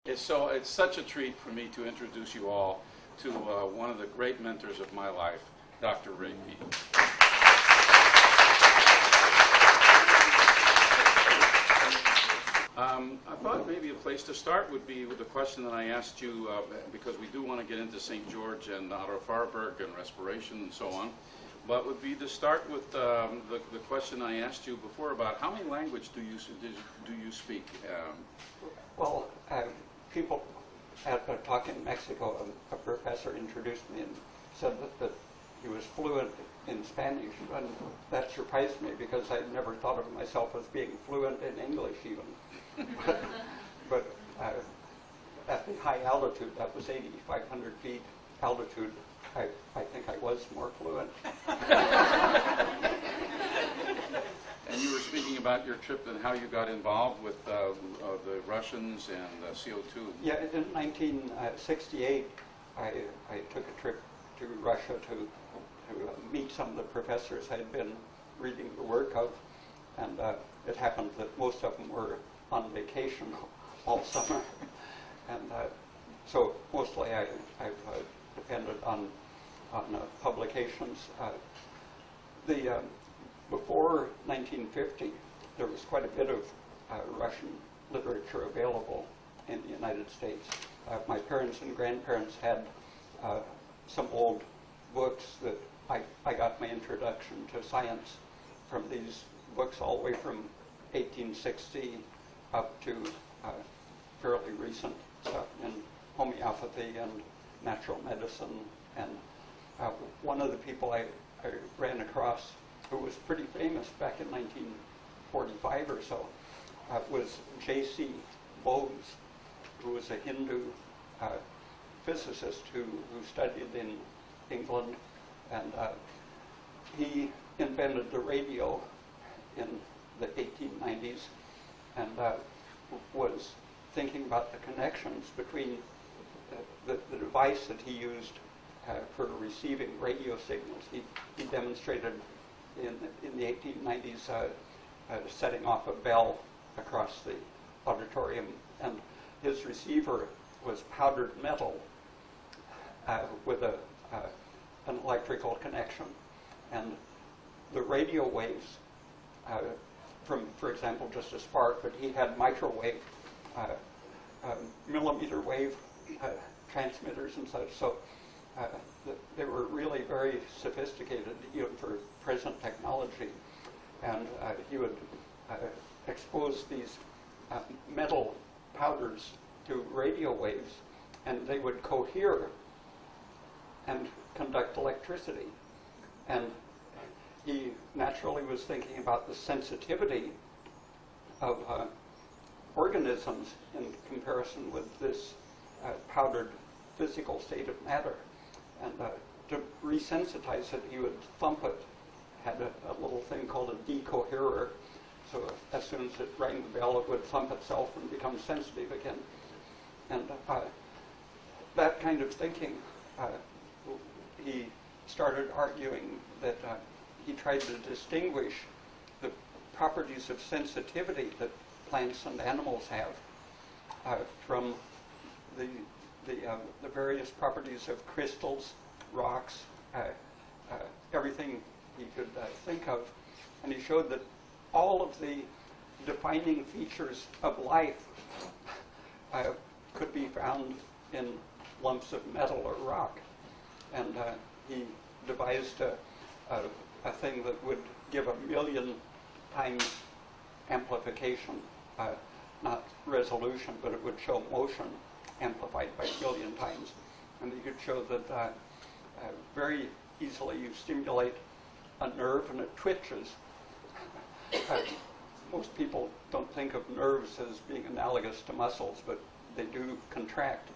It's such a treat for me to introduce you all to one of the great mentors of my life, Dr. Ray Peat. I thought maybe a place to start would be with the question that I asked you, because we do want to get into St. George and Otto Warburg and respiration and so on, but would be to start with the question I asked you before about how many languages do you speak? Well, people at a talk in Mexico, a professor introduced me and said that he was fluent in Spanish, and that surprised me because I never thought of myself as being fluent in English even. but at the high altitude, that was 8,500 feet altitude, I think I was more fluent. And you were speaking about your trip and how you got involved with the Russians and CO2. Yeah, in 1968, I took a trip to Russia to meet some of the professors I had been reading the work of, and it happened that most of them were on vacation all summer, and so mostly I've depended on publications. Before 1950, there was quite a bit of Russian literature available in the United States. My parents and grandparents had some old books that I got my introduction to science from these books all the way from 1860 up to fairly recent stuff in homeopathy and natural medicine. And one of the people I ran across who was pretty famous back in 1945 or so was J.C. Bose, who was a Hindu physicist who studied in England, and he invented the radio in the 1890s and was thinking about the connections between the device that he used for receiving radio signals. He demonstrated in the 1890s setting off a bell across the auditorium, and his receiver was powdered metal with an electrical connection, and the radio waves from, for example, just a spark, but he had microwave, millimeter wave transmitters and such, so they were really very sophisticated even for present technology, and he would expose these metal powders to radio waves, and they would cohere and conduct electricity. And he naturally was thinking about the sensitivity of organisms in comparison with this powdered physical state of matter. And to resensitize it, he would thump it. Had a little thing called a decoherer. So as soon as it rang the bell, it would thump itself and become sensitive again. And that kind of thinking, he started arguing that he tried to distinguish the properties of sensitivity that plants and animals have from the various properties of crystals, rocks, everything he could think of. And he showed that all of the defining features of life could be found in lumps of metal or rock. And he devised a thing that would give 1,000,000 times amplification, not resolution, but it would show motion amplified by 1,000,000 times. And he could show that very easily you stimulate a nerve and it twitches. Most people don't think of nerves as being analogous to muscles, but they do contract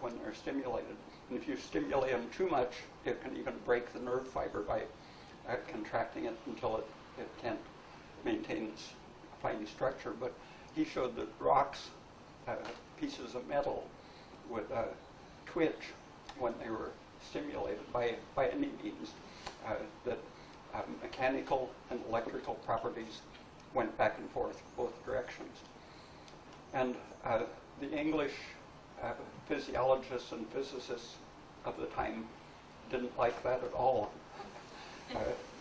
when they're stimulated. And if you stimulate them too much, it can even break the nerve fiber by contracting it until it can't maintain its fine structure. But he showed that rocks, pieces of metal, would twitch when they were stimulated by any means, that mechanical and electrical properties went back and forth both directions. And the English physiologists and physicists of the time didn't like that at all.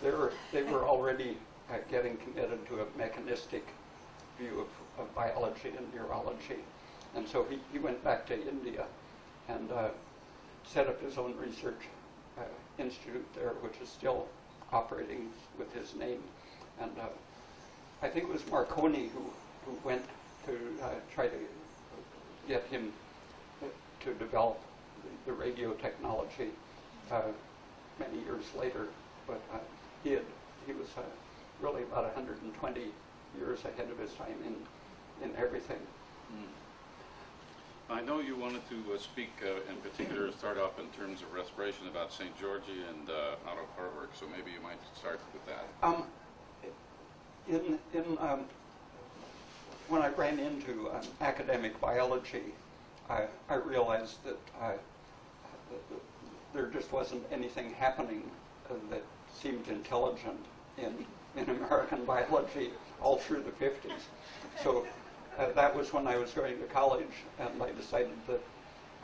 They were already getting committed to a mechanistic view of biology and neurology. And so he went back to India and set up his own research institute there, which is still operating with his name. And I think it was Marconi who went to try to get him to develop the radio technology many years later. But he was really about 120 years ahead of his time in everything. Mm. I know you wanted to speak in particular, start off in terms of respiration about St. Georgie and Otto Warburg, so maybe you might start with that. When I ran into academic biology, I realized that there just wasn't anything happening that seemed intelligent in American biology all through the 50s. So that was when I was going to college, and I decided that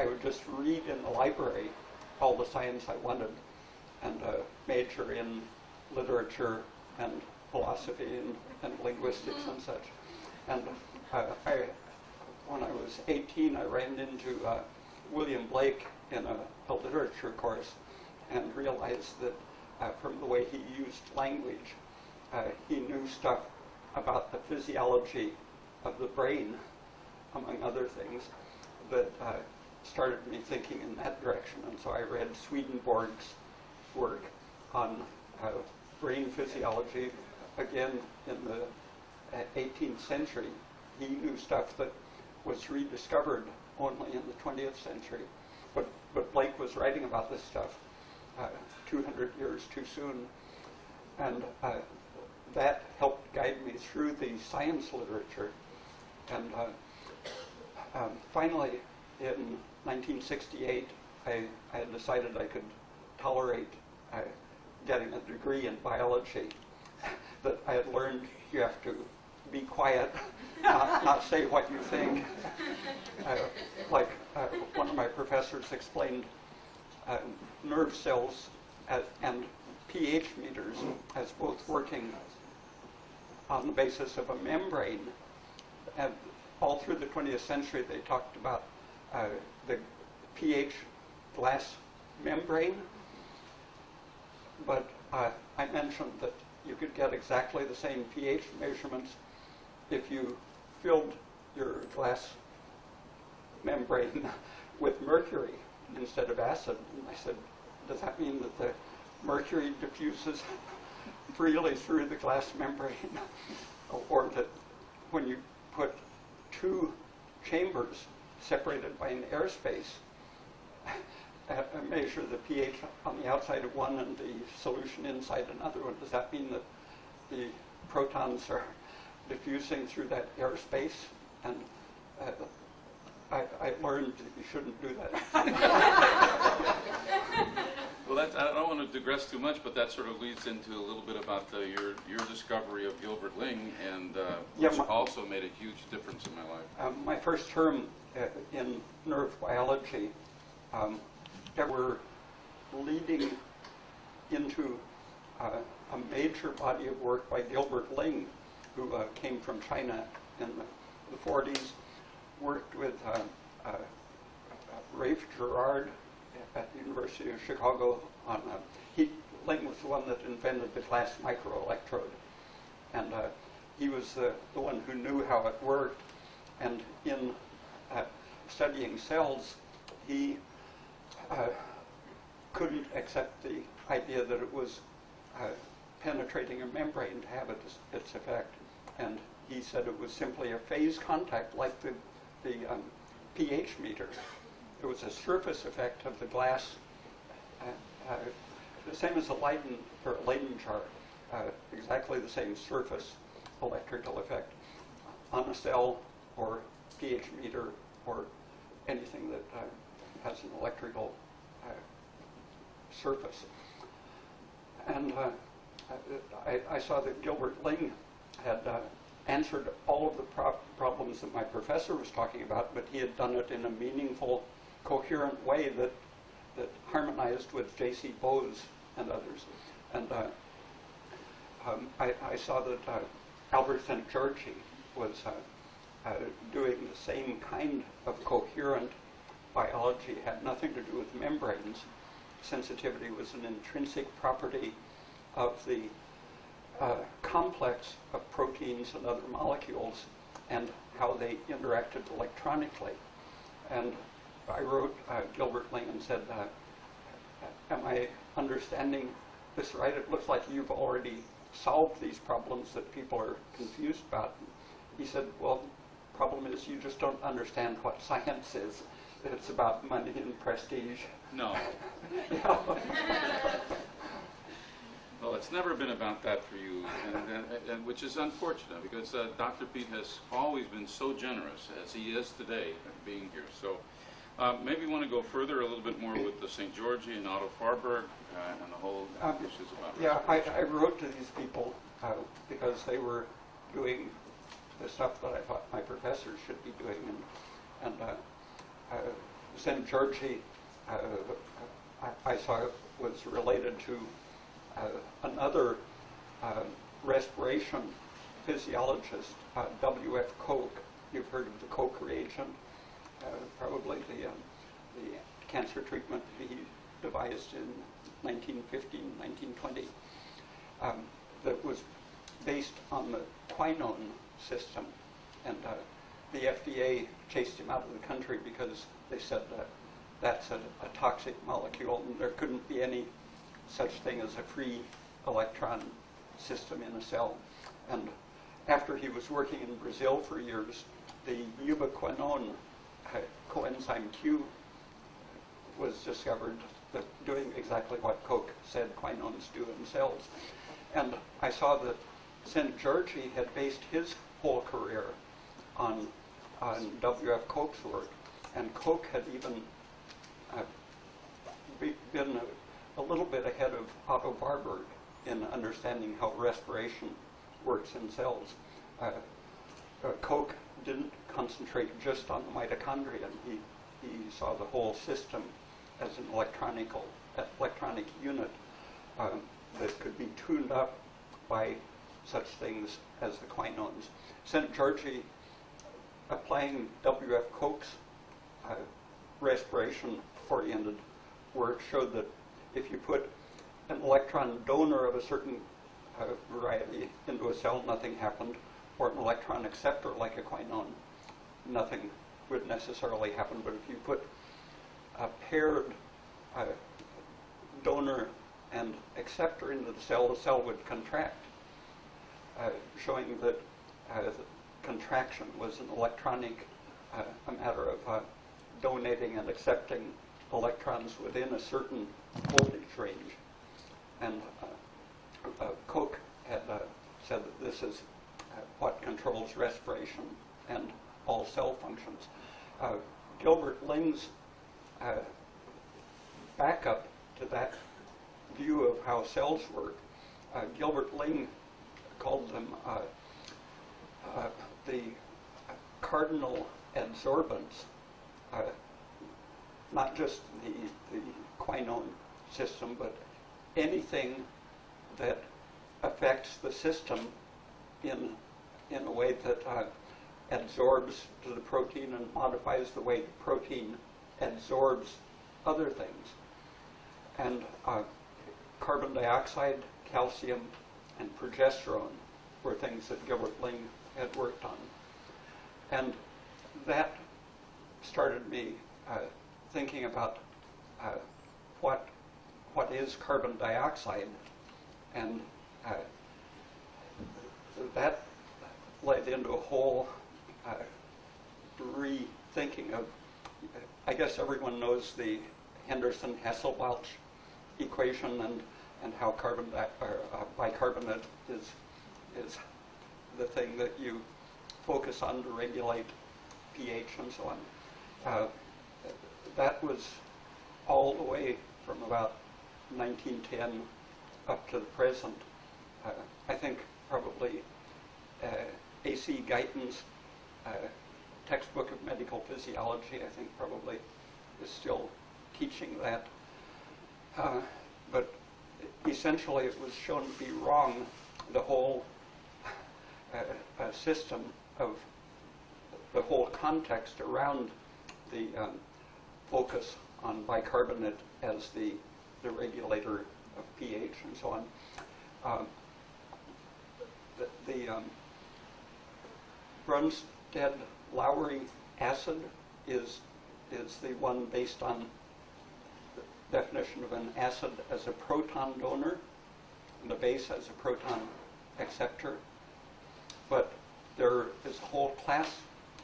I would just read in the library all the science I wanted and major in literature and philosophy and linguistics and such. And when I was 18, I ran into William Blake in a literature course and realized that from the way he used language, he knew stuff about the physiology of the brain, among other things, that started me thinking in that direction. And so I read Swedenborg's work on brain physiology. Again, in the 18th century, he knew stuff that was rediscovered only in the 20th century. But Blake was writing about this stuff 200 years too soon. And that helped guide me through the science literature. And finally, in 1968, I had decided I could tolerate getting a degree in biology. That I had learned you have to be quiet, not say what you think. Like one of my professors explained nerve cells and pH meters as both working on the basis of a membrane. And all through the 20th century, they talked about the pH glass membrane. But I mentioned that you could get exactly the same pH measurements if you filled your glass membrane with mercury instead of acid. And I said, does that mean that the mercury diffuses freely through the glass membrane? Or that when you put two chambers separated by an airspace, measure the pH on the outside of one and the solution inside another one, does that mean that the protons are diffusing through that airspace? And I learned that you shouldn't do that. Well, I don't want to digress too much, but that sort of leads into a little bit about your discovery of Gilbert Ling, and which also made a huge difference in my life. My first term in nerve biology, that were leading into a major body of work by Gilbert Ling, who came from China in the 40s, worked with Rafe Gerard at the University of Chicago on Ling was the one that invented the glass microelectrode, and he was the one who knew how it worked. And in studying cells, he couldn't accept the idea that it was penetrating a membrane to have its effect, and he said it was simply a phase contact, like the pH meter. It was a surface effect of the glass, the same as a Leyden jar, exactly the same surface electrical effect on a cell or pH meter or anything that has an electrical surface. And I saw that Gilbert Ling had answered all of the problems that my professor was talking about, but he had done it in a meaningful, coherent way that harmonized with J.C. Bose and others. And I saw that Albert St. Georgi was doing the same kind of coherent biology. It had nothing to do with membranes. Sensitivity was an intrinsic property of the complex of proteins and other molecules and how they interacted electronically. And I wrote Gilbert Ling and said, am I understanding this right? It looks like you've already solved these problems that people are confused about. He said, well, the problem is you just don't understand what science is. It's about money and prestige. No. Yeah. Well, it's never been about that for you, and which is unfortunate, because Dr. Peat has always been so generous, as he is today, being here. So maybe you want to go further a little bit more with the St. Georgi and Otto Warburg and the whole issues about Yeah, I wrote to these people because they were doing the stuff that I thought my professors should be doing. And St. Georgi, I saw was related to another respiration physiologist, W.F. Koch. You've heard of the Koch reagent, probably the cancer treatment he devised in 1915, 1920, that was based on the quinone system. And the FDA chased him out of the country because they said that that's a toxic molecule and there couldn't be any such thing as a free electron system in a cell. And after he was working in Brazil for years, the ubiquinone coenzyme Q was discovered, that doing exactly what Koch said quinones do in cells. And I saw that St. Georgi had based his whole career on W.F. Koch's work, and Koch had even been a little bit ahead of Otto Warburg in understanding how respiration works in cells. Koch didn't concentrate just on the mitochondria. He saw the whole system as an electronic unit that could be tuned up by such things as the quinones. St. Georgi, applying W.F. Koch's respiration-oriented work, showed that if you put an electron donor of a certain variety into a cell, nothing happened, or an electron acceptor like a quinone, nothing would necessarily happen. But if you put a paired donor and acceptor into the cell would contract, showing that contraction was an electronic, a matter of donating and accepting electrons within a certain voltage range. And Koch had said that this is what controls respiration and all cell functions. Gilbert Ling's backup to that view of how cells work, Gilbert Ling called them the cardinal adsorbents, not just the quinone system, but anything that affects the system in a way that adsorbs to the protein and modifies the way the protein adsorbs other things. And carbon dioxide, calcium, and progesterone were things that Gilbert Ling had worked on. And that started me thinking about what is carbon dioxide, and that led into a whole rethinking of, I guess everyone knows the Henderson-Hasselbalch equation and how bicarbonate is the thing that you focus on to regulate pH and so on. That was all the way from about 1910 up to the present. I think probably A.C. Guyton's textbook of medical physiology, I think probably is still teaching that. But essentially it was shown to be wrong, the whole system of the whole context around the focus on bicarbonate as the regulator of pH and so on. The Brunstad-Lowry acid is the one based on the definition of an acid as a proton donor and the base as a proton acceptor. But there is a whole class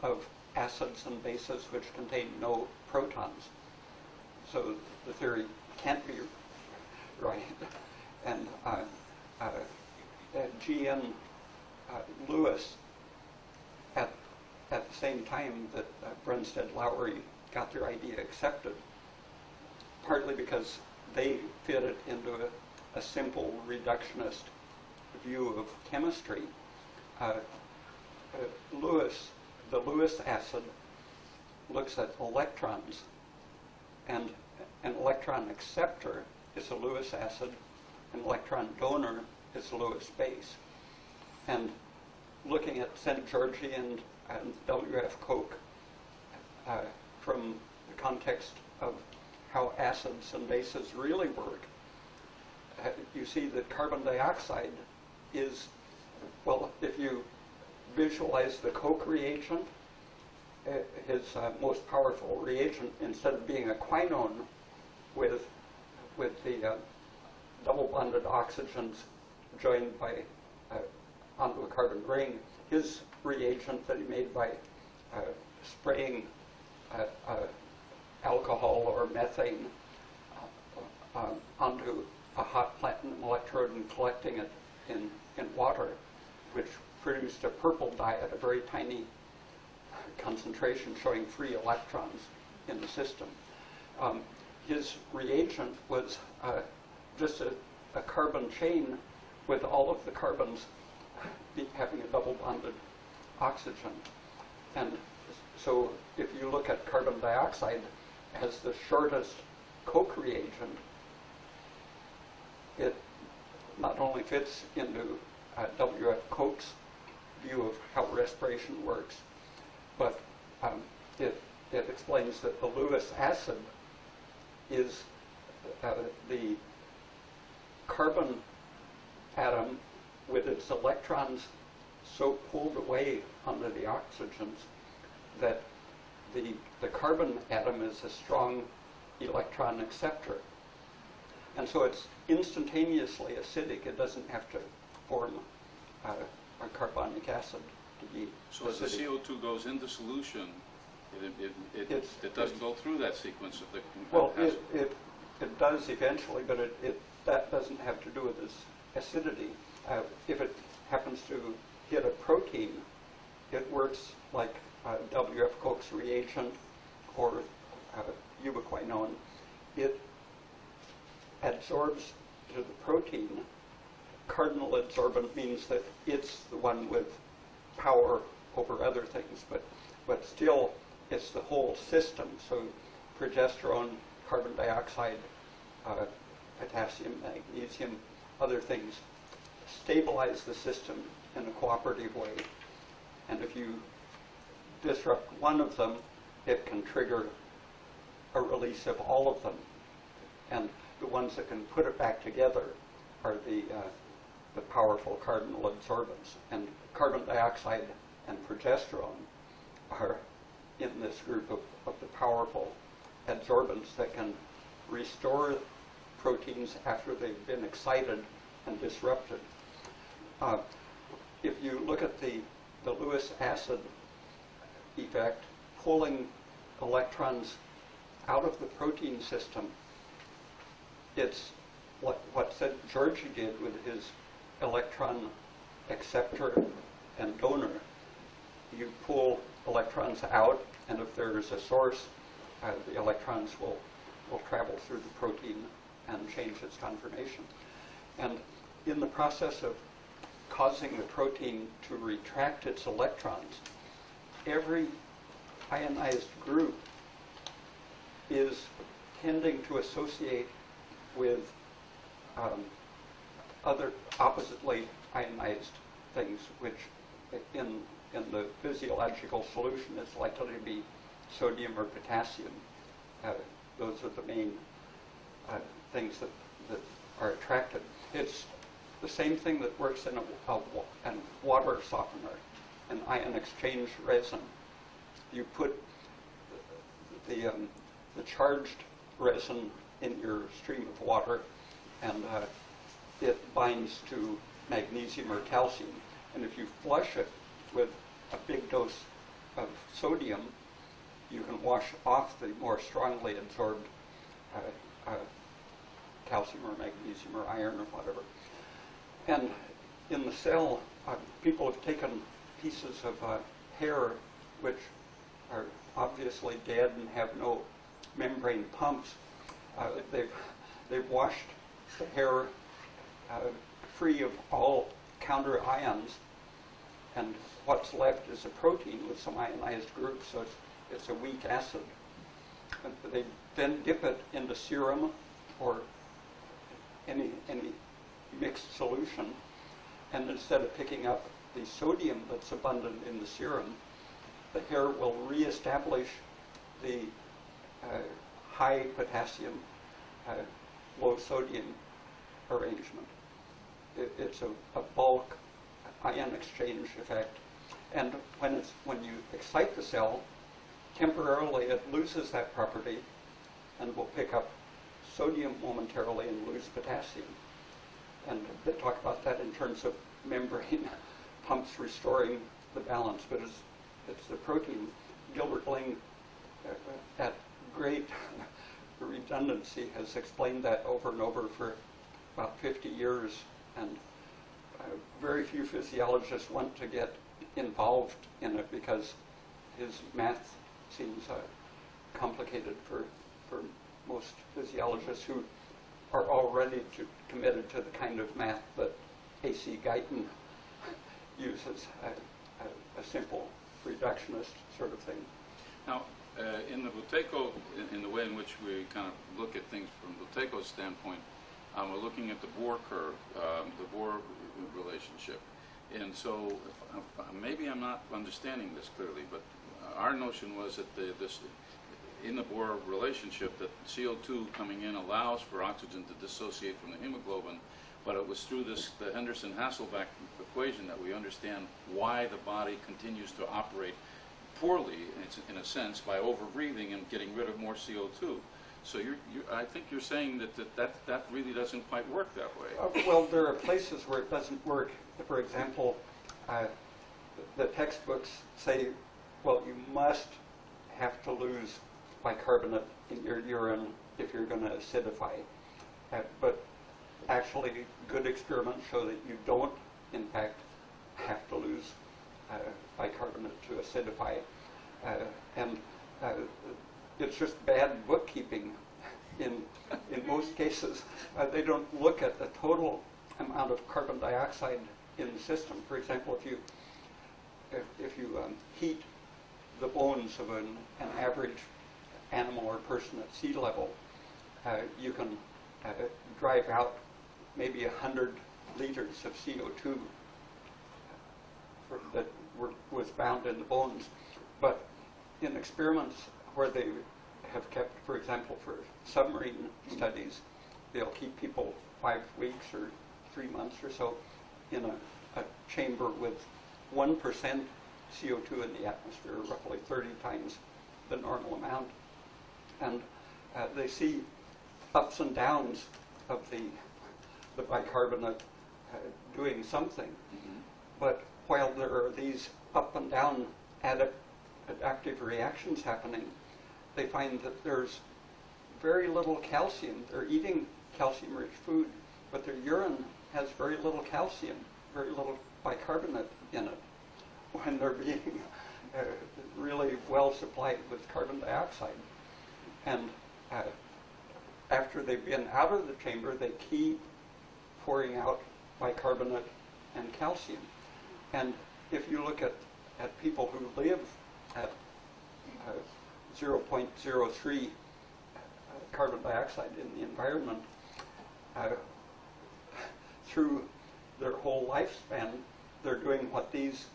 of acids and bases which contain no protons. So the theory can't be right. And G.N. Lewis, at the same time that Brunstad-Lowry got their idea accepted, partly because they fit it into a simple reductionist view of chemistry. The Lewis acid looks at electrons, and an electron acceptor is a Lewis acid, an electron donor is a Lewis base. And looking at St. Georgi and W.F. Koch from the context of how acids and bases really work, you see that carbon dioxide is, well, if you visualize the Koch reagent, his most powerful reagent, instead of being a quinone with the double bonded oxygens joined by onto a carbon ring, his reagent that he made by spraying alcohol or methane onto a hot platinum electrode and collecting it in water, which produced a purple dye at a very tiny concentration showing free electrons in the system. His reagent was just a carbon chain with all of the carbons having a double bonded oxygen. And so if you look at carbon dioxide as the shortest Koch reagent, it not only fits into W.F. Koch's view of how respiration works, but it explains that the Lewis acid is the carbon atom with its electrons so pulled away under the oxygens that the carbon atom is a strong electron acceptor. And so it's instantaneously acidic. It doesn't have to form a carbonic acid to be So acidic. as the CO2 goes into solution, it doesn't go through that sequence of the Well, acid. it does eventually, but that doesn't have to do with its acidity. If it happens to hit a protein, it works like W.F. Koch's reagent or ubiquinone. It adsorbs to the protein. Cardinal adsorbent means that it's the one with power over other things, but still it's the whole system. So progesterone, carbon dioxide, potassium, magnesium, other things stabilize the system in a cooperative way. And if you disrupt one of them, it can trigger a release of all of them. And the ones that can put it back together are the powerful cardinal adsorbents. And carbon dioxide and progesterone are in this group of the powerful adsorbents that can restore proteins after they've been excited and disrupted. If you look at the Lewis acid effect, pulling electrons out of the protein system, it's what St. Georgi did with his electron acceptor and donor. You pull electrons out, and if there's a source, the electrons will travel through the protein and change its conformation. And in the process of causing the protein to retract its electrons. Every ionized group is tending to associate with other oppositely ionized things, which in the physiological solution is likely to be sodium or potassium. Those are the main things that are attracted. It's the same thing that works in a water softener, an ion exchange resin. You put the charged resin in your stream of water, and it binds to magnesium or calcium. And if you flush it with a big dose of sodium, you can wash off the more strongly absorbed calcium or magnesium or iron or whatever. And in the cell, people have taken pieces of hair which are obviously dead and have no membrane pumps. They've washed the hair free of all counter ions, and what's left is a protein with some ionized groups, so it's a weak acid. And they then dip it into serum or any mixed solution, and instead of picking up the sodium that's abundant in the serum, the hair will reestablish the high potassium, low sodium arrangement. It's a bulk ion exchange effect, and when you excite the cell, temporarily it loses that property and will pick up sodium momentarily and lose potassium. And they talk about that in terms of membrane pumps restoring the balance, but it's the protein. Gilbert Ling, at great redundancy, has explained that over and over for about 50 years, and very few physiologists want to get involved in it because his math seems complicated for most physiologists who are already committed to the kind of math that A.C. Guyton uses, a simple reductionist sort of thing. Now, in the Buteco, in the way in which we kind of look at things from Buteco's standpoint, we're looking at the Bohr curve, the Bohr relationship. And so maybe I'm not understanding this clearly, but our notion was that in the Bohr relationship, that CO2 coming in allows for oxygen to dissociate from the hemoglobin, but it was through the Henderson-Hasselbalch equation that we understand why the body continues to operate poorly, in a sense, by overbreathing and getting rid of more CO2. So I think you're saying that really doesn't quite work that way. Well, there are places where it doesn't work. For example, the textbooks say, well, you must have to lose bicarbonate in your urine if you're going to acidify. But actually, good experiments show that you don't, in fact, have to lose bicarbonate to acidify. And it's just bad bookkeeping in most cases. They don't look at the total amount of carbon dioxide in the system. For example, if you heat the bones of an average animal or person at sea level, you can drive out maybe 100 liters of CO2 that was bound in the bones. But in experiments where they have kept, for example, for submarine studies, they'll keep people 5 weeks or 3 months or so in a chamber with 1% CO2 in the atmosphere, roughly 30 times the normal amount. And they see ups and downs of the bicarbonate doing something. Mm-hmm. But while there are these up and down adaptive reactions happening, they find that there's very little calcium. They're eating calcium-rich food, but their urine has very little calcium, very little bicarbonate in it, when they're being really well supplied with carbon dioxide. And after they've been out of the chamber, they keep pouring out bicarbonate and calcium. And if you look at people who live at 0.03 carbon dioxide in the environment, through their whole lifespan, they're doing what these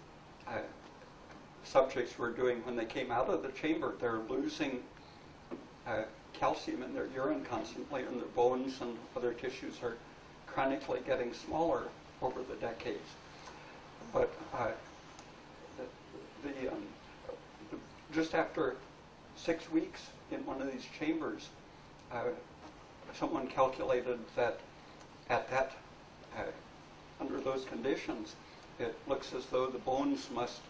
subjects were doing when they came out of the chamber. They're losing calcium in their urine constantly, and their bones and other tissues are chronically getting smaller over the decades. But just after 6 weeks in one of these chambers, someone calculated that under those conditions, it looks as though the bones must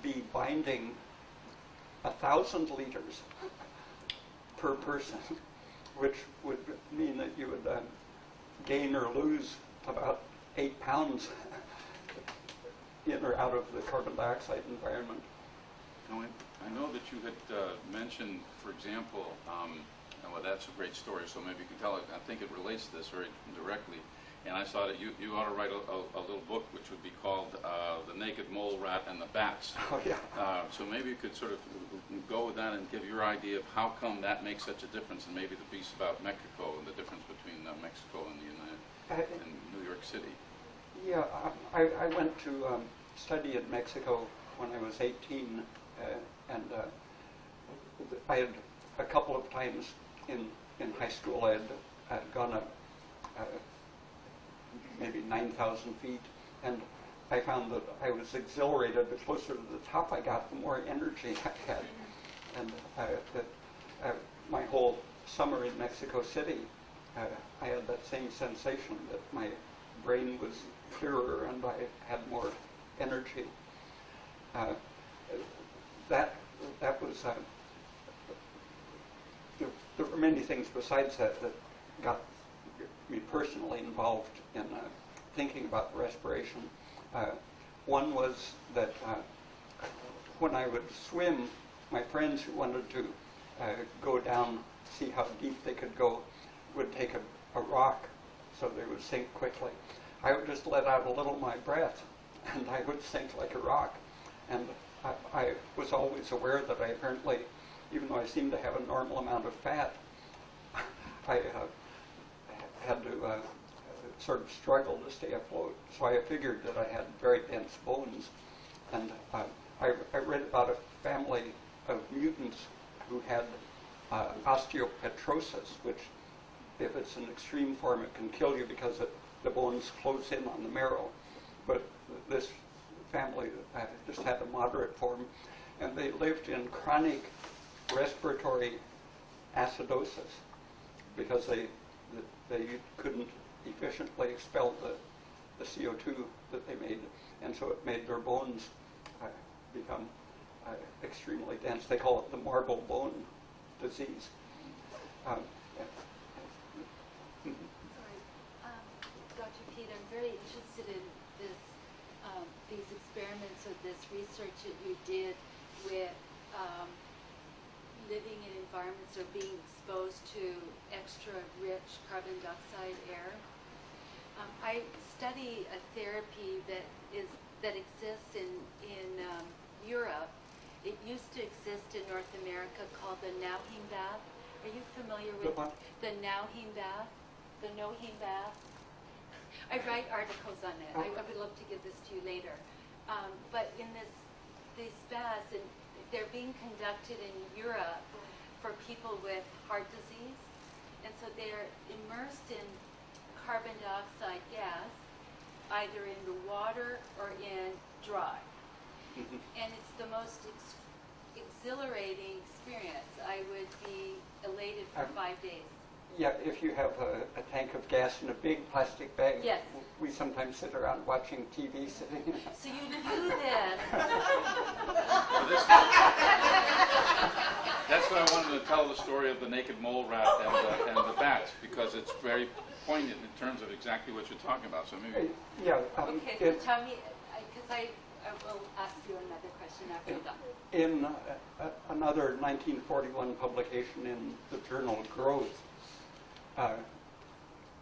be binding 1,000 liters per person, which would mean that you would gain or lose about 8 pounds in or out of the carbon dioxide environment. Now, I know that you had mentioned, for example, well, that's a great story, so maybe you can tell it. I think it relates to this very directly. And I saw that you ought to write a little book which would be called The Naked Mole Rat and the Bats. Oh, yeah. So maybe you could sort of go with that and give your idea of how come that makes such a difference, and maybe the piece about Mexico and the difference between Mexico and and New York City. Yeah, I went to study in Mexico when I was 18, and I had a couple of times in high school I had gone up maybe 9,000 feet, and I found that I was exhilarated. The closer to the top I got, the more energy I had. And my whole summer in Mexico City, I had that same sensation that my brain was clearer and I had more energy. That was there were many things besides that got me personally involved in thinking about respiration. One was that when I would swim, my friends who wanted to go down, see how deep they could go, would take a rock so they would sink quickly. I would just let out a little of my breath and I would sink like a rock. And I was always aware that I apparently, even though I seemed to have a normal amount of fat, I had to sort of struggle to stay afloat. So I figured that I had very dense bones. And I read about a family of mutants who had osteopetrosis, which, if it's an extreme form, it can kill you because the bones close in on the marrow. But this family just had a moderate form, and they lived in chronic respiratory acidosis because they couldn't efficiently expel the CO2 that they made, and so it made their bones become extremely dense. They call it the marble bone disease. Dr. Peat, I'm very interested in this, these experiments or this research that you did with living in environments or being exposed to extra rich carbon dioxide air. I study a therapy that exists in Europe. It used to exist in North America called the Nauheim bath. Are you familiar with the Nauheim bath? The Noheim bath? I write articles on it. I would love to give this to you later. But in these baths, and they're being conducted in Europe for people with heart disease. And so they're immersed in carbon dioxide gas, either in the water or in dry. And it's the most exhilarating experience. I would be elated for 5 days. Yeah, if you have a tank of gas in a big plastic bag, yes. We sometimes sit around watching TV sitting in it. So you do this. That's why I wanted to tell the story of the naked mole rat and the bats, because it's very poignant in terms of exactly what you're talking about. So maybe. Yeah. Okay, so tell me, because I will ask you another question after you're done. In another 1941 publication in the journal Growth,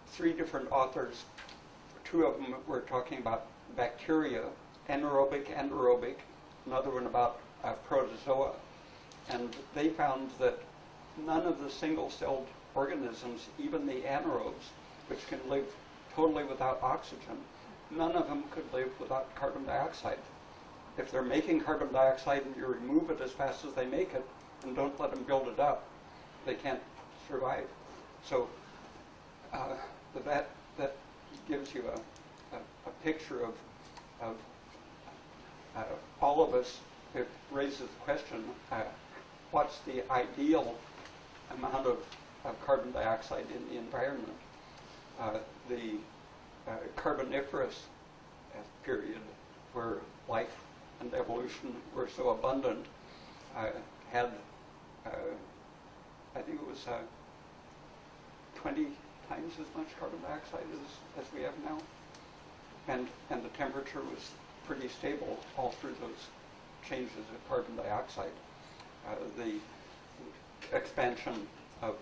3 different authors two of them were talking about bacteria, anaerobic, another one about protozoa. And they found that none of the single-celled organisms, even the anaerobes, which can live totally without oxygen, none of them could live without carbon dioxide. If they're making carbon dioxide and you remove it as fast as they make it and don't let them build it up, they can't survive. So that gives you a picture of all of us. It raises the question, what's the ideal amount of carbon dioxide in the environment? The Carboniferous period, where life and evolution were so abundant, had, I think it was 20 times as much carbon dioxide as we have now. And the temperature was pretty stable all through those changes of carbon dioxide. The expansion of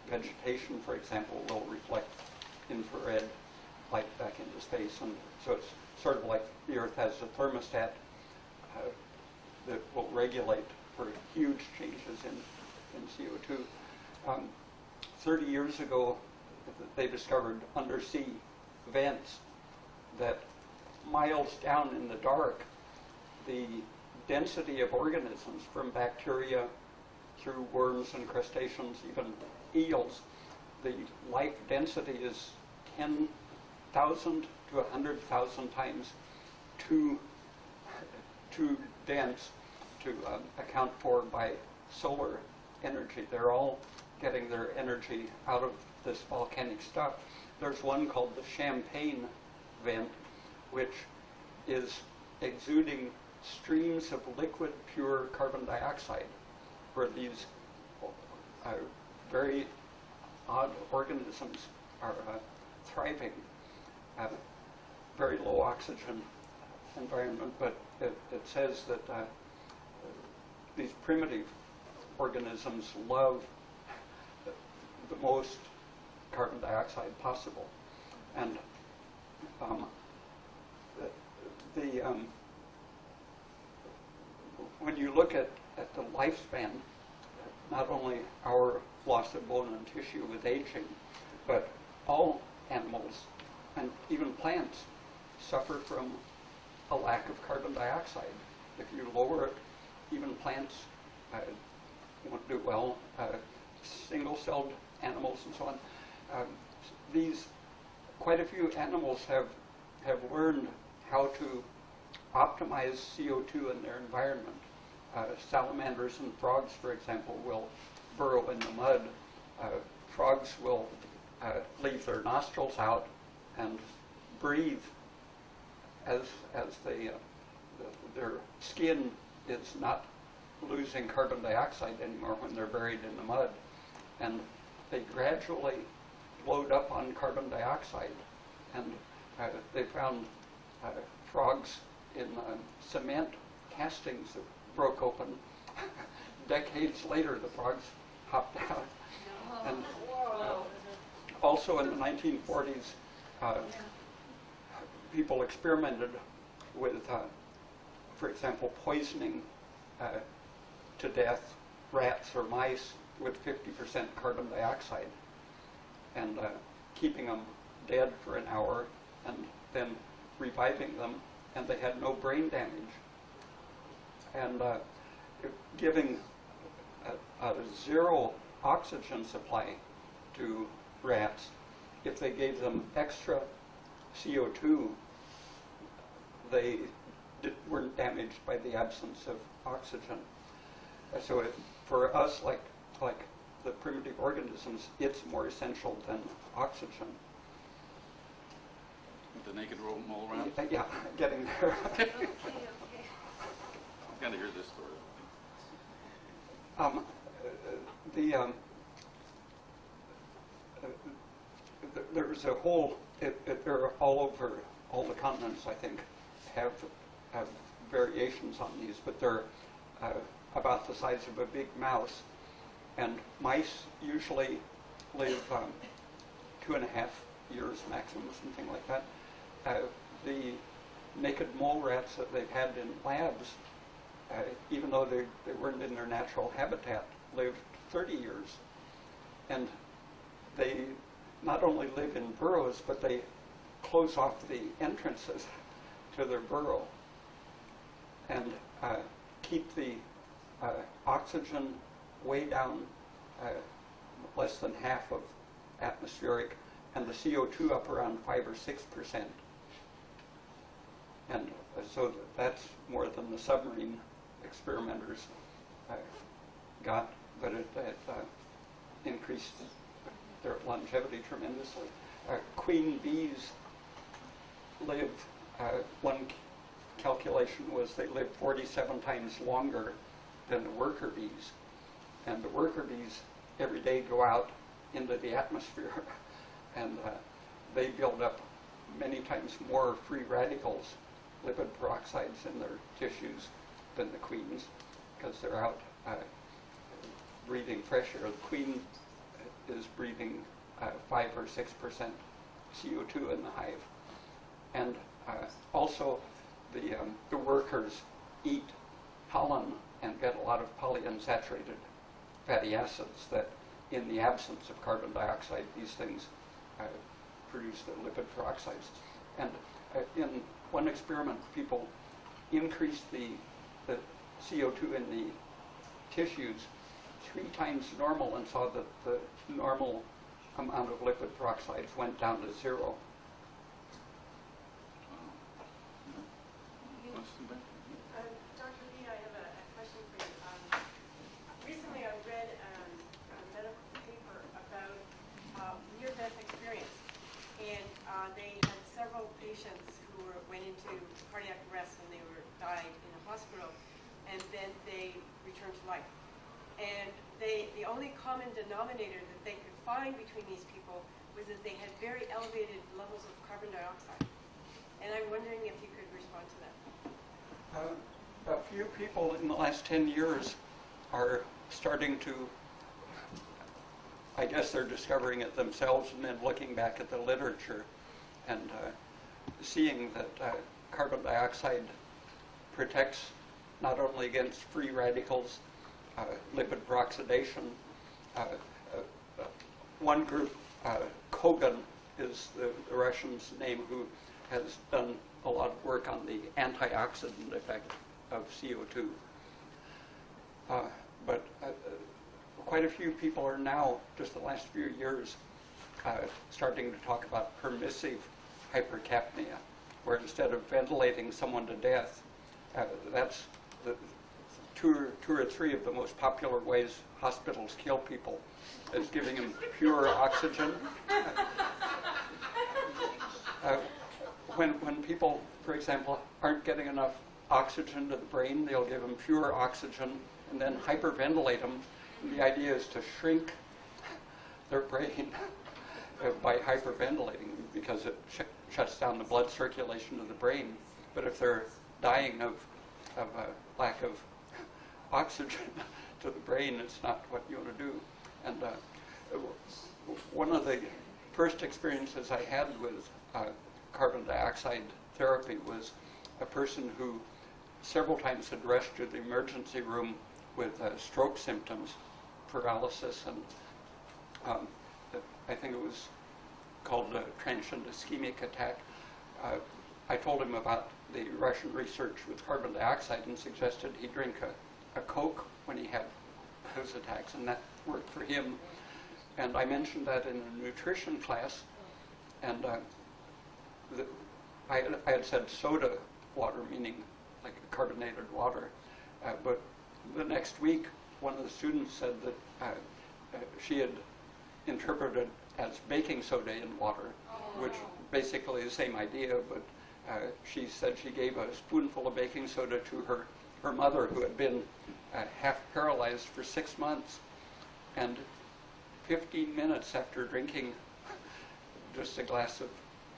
vegetation, for example, will reflect infrared light back into space, and so it's sort of like the Earth has a thermostat that will regulate for huge changes in CO2. 30 years ago, they discovered undersea vents that miles down in the dark, the density of organisms, from bacteria through worms and crustaceans, even eels, the life density is 10,000 to 100,000 times too dense to account for by solar energy. They're all getting their energy out of this volcanic stuff. There's one called the Champagne vent, which is exuding streams of liquid, pure carbon dioxide, where these very odd organisms are thriving. Very low oxygen environment, but it says that these primitive organisms love the most carbon dioxide possible. And when you look at the lifespan, not only our loss of bone and tissue with aging, but all animals and even plants suffer from a lack of carbon dioxide. If you lower it, even plants won't do well. Single-celled animals and so on. Quite a few animals have learned how to optimize CO2 in their environment. Salamanders and frogs, for example, will burrow in the mud. Frogs will leave their nostrils out and breathe as their skin is not losing carbon dioxide anymore when they're buried in the mud. And they gradually load up on carbon dioxide. And they found frogs in cement castings that broke open. Decades later, the frogs hopped out. And also in the 1940s, people experimented with, for example, poisoning to death rats or mice with 50% carbon dioxide and keeping them dead for an hour and then reviving them, and they had no brain damage. And giving a zero oxygen supply to rats, if they gave them extra CO2, they weren't damaged by the absence of oxygen. So for us, like the primitive organisms, it's more essential than oxygen. The naked mole rat? Yeah, getting there. Okay. I'm going to hear this story. There's a whole, they're all over, all the continents, I think, have variations on these, but they're about the size of a big mouse. And mice usually live 2.5 years maximum, something like that. the naked mole rats that they've had in labs, even though they weren't in their natural habitat, lived 30 years. And they not only live in burrows, but they close off the entrances to their burrow and keep the oxygen way down, less than half of atmospheric, and the CO2 up around 5 or 6%. And so that's more than the submarine experimenters got, but it increased their longevity tremendously. Queen bees live, one calculation was they live 47 times longer than the worker bees. And the worker bees every day go out into the atmosphere and they build up many times more free radicals, lipid peroxides in their tissues than the queens, because they're out breathing fresh air. The queen is breathing 5 or 6% CO2 in the hive. And also the workers eat pollen and get a lot of polyunsaturated fatty acids that in the absence of carbon dioxide, these things produce the lipid peroxides. And in one experiment, people increased the CO2 in the tissues 3 times normal and saw that the normal amount of lipid peroxides went down to 0. Dr. Peat, I have a question for you. Recently I read a medical paper about near-death experience, and they had several patients who went into cardiac arrest when they died in a hospital, and then they returned to life. And the only common denominator that they could find between these people was that they had very elevated levels of carbon dioxide. And I'm wondering if you could respond to that. A few people in the last 10 years are starting to, I guess they're discovering it themselves and then looking back at the literature and seeing that carbon dioxide protects not only against free radicals, lipid peroxidation. One group, Koch is the Russian's name, who has done a lot of work on the antioxidant effect of CO2. But quite a few people are now, just the last few years, starting to talk about permissive hypercapnia, where instead of ventilating someone to death, that's the two or three of the most popular ways hospitals kill people, is giving them pure oxygen. When people, for example, aren't getting enough oxygen to the brain, they'll give them pure oxygen and then hyperventilate them. And the idea is to shrink their brain by hyperventilating, because it shuts down the blood circulation to the brain. But if they're dying of a lack of oxygen to the brain, it's not what you want to do. And one of the first experiences I had with carbon dioxide therapy was a person who several times had rushed to the emergency room with stroke symptoms, paralysis, and I think it was called a transient ischemic attack. I told him about the Russian research with carbon dioxide and suggested he drink a Koch when he had those attacks, and that worked for him. And I mentioned that in a nutrition class, and I had said soda water, meaning like carbonated water, but the next week one of the students said that she had interpreted as baking soda in water, which basically the same idea, but she said she gave a spoonful of baking soda to her mother, who had been half paralyzed for 6 months, and 15 minutes after drinking just a glass of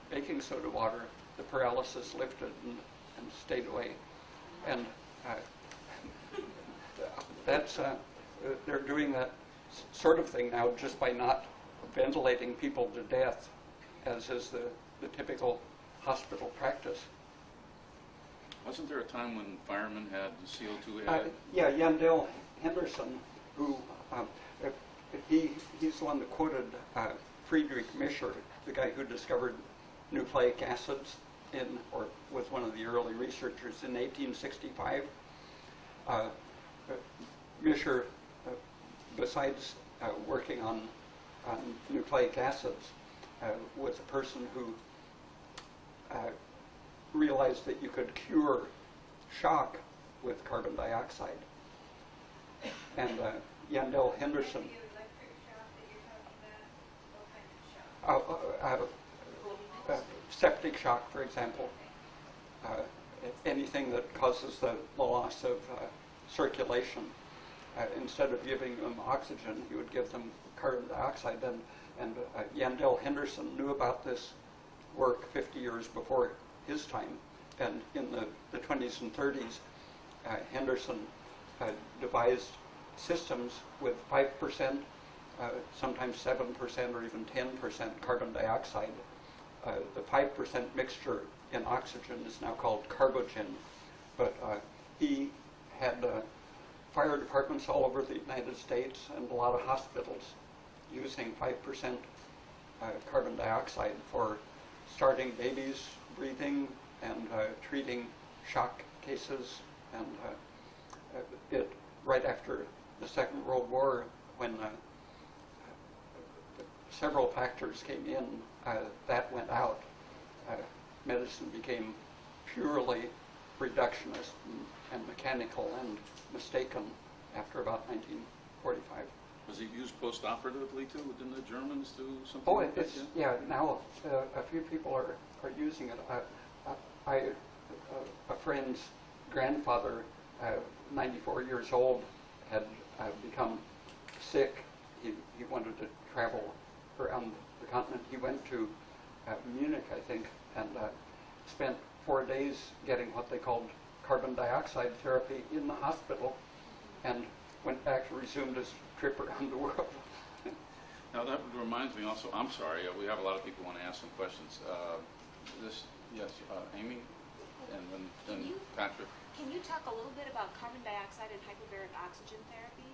baking soda water, the paralysis lifted and stayed away. And that's they're doing that sort of thing now just by not ventilating people to death, as is the typical hospital practice. Wasn't there a time when firemen had CO2 added? Yeah, Yandell Henderson, who he's the one that quoted Friedrich Mischer, the guy who discovered nucleic acids or was one of the early researchers in 1865. Mischer, besides working on nucleic acids, was a person who realized that you could cure shock with carbon dioxide. And Yandell Henderson. Septic shock, for example. Anything that causes the loss of circulation. Instead of giving them oxygen, he would give them carbon dioxide. And Yandell Henderson knew about this work 50 years before his time. And in the 20s and 30s, Henderson devised systems with 5%, sometimes 7% or even 10% carbon dioxide. The 5% mixture in oxygen is now called carbogen. But he had fire departments all over the United States and a lot of hospitals using 5% carbon dioxide for starting babies breathing and treating shock cases. And right after the Second World War, when several factors came in, that went out. Medicine became purely reductionist and mechanical and mistaken after about 1945. Was it used post-operatively too? Didn't the Germans do something Oh, like that? it's, yeah, now a few people are using it. A friend's grandfather, 94 years old, had become sick. He wanted to travel around the continent. He went to Munich, I think, and spent 4 days getting what they called carbon dioxide therapy in the hospital, and went back and resumed his trip around the world. Now that reminds me also, I'm sorry, we have a lot of people want to ask some questions. Yes, Amy, and then Patrick. Can you talk a little bit about carbon dioxide and hyperbaric oxygen therapy?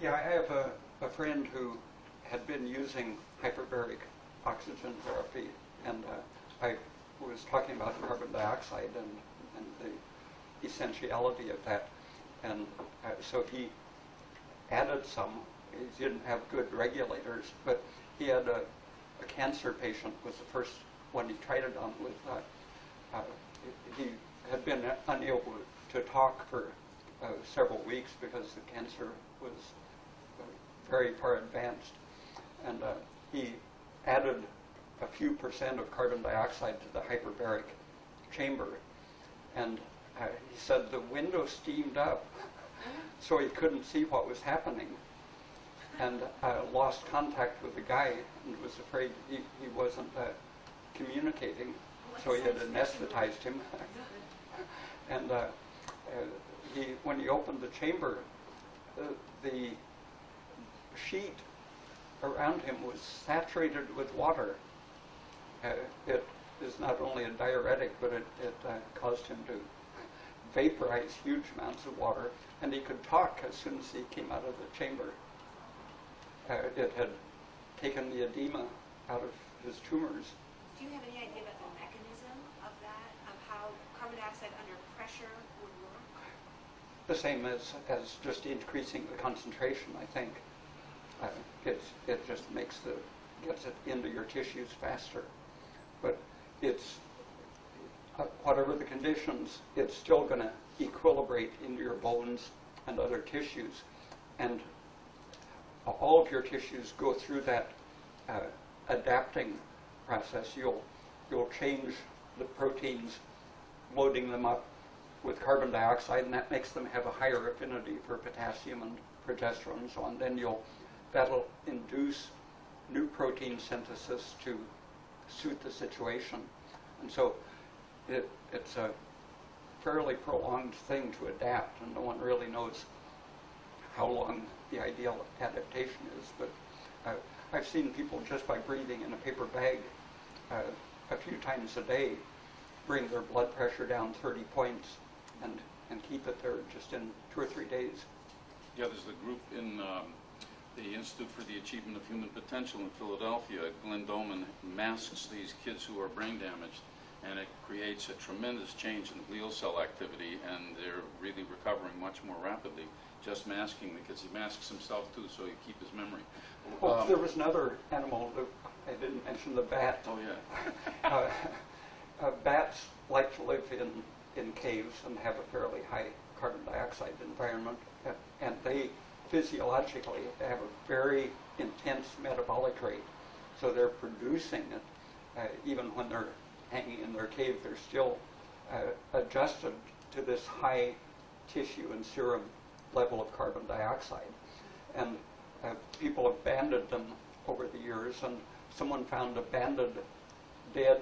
Yeah, I have a friend who had been using hyperbaric oxygen therapy, and I was talking about carbon dioxide and the essentiality of that. And so he added some. He didn't have good regulators, but he had a cancer patient, was the first one he tried it on with. He had been unable to talk for several weeks because the cancer was very far advanced. And he added a few percent of carbon dioxide to the hyperbaric chamber. And he said the window steamed up, so he couldn't see what was happening, and lost contact with the guy and was afraid he wasn't communicating, so he had anesthetized him. And when he opened the chamber, the sheet around him was saturated with water. It is not only a diuretic, but it caused him to vaporize huge amounts of water, and he could talk as soon as he came out of the chamber. It had taken the edema out of his tumors. Do you have any idea about the mechanism of that, of how carbon dioxide under pressure would work? The same as just increasing the concentration, I think. It just gets it into your tissues faster. But it's, whatever the conditions, it's still going to equilibrate into your bones and other tissues. And all of your tissues go through that adapting process. You'll change the proteins, loading them up with carbon dioxide, and that makes them have a higher affinity for potassium and progesterone and so on. Then that'll induce new protein synthesis to suit the situation. And so it's a fairly prolonged thing to adapt, and no one really knows how long the ideal adaptation is. But I've seen people just by breathing in a paper bag a few times a day, bring their blood pressure down 30 points and keep it there just in 2 or 3 days. Yeah, there's the group in the Institute for the Achievement of Human Potential in Philadelphia. Glenn Doman masks these kids who are brain damaged, and it creates a tremendous change in glial cell activity, and they're really recovering much more rapidly just masking the kids. He masks himself too, so he keep his memory. Well, there was another animal that I didn't mention, the bat. Oh yeah. Bats like to live in caves and have a fairly high carbon dioxide environment, and they physiologically have a very intense metabolic rate. So they're producing it even when they're hanging in their cave. They're still adjusted to this high tissue and serum level of carbon dioxide. And people have banded them over the years, and someone found a banded dead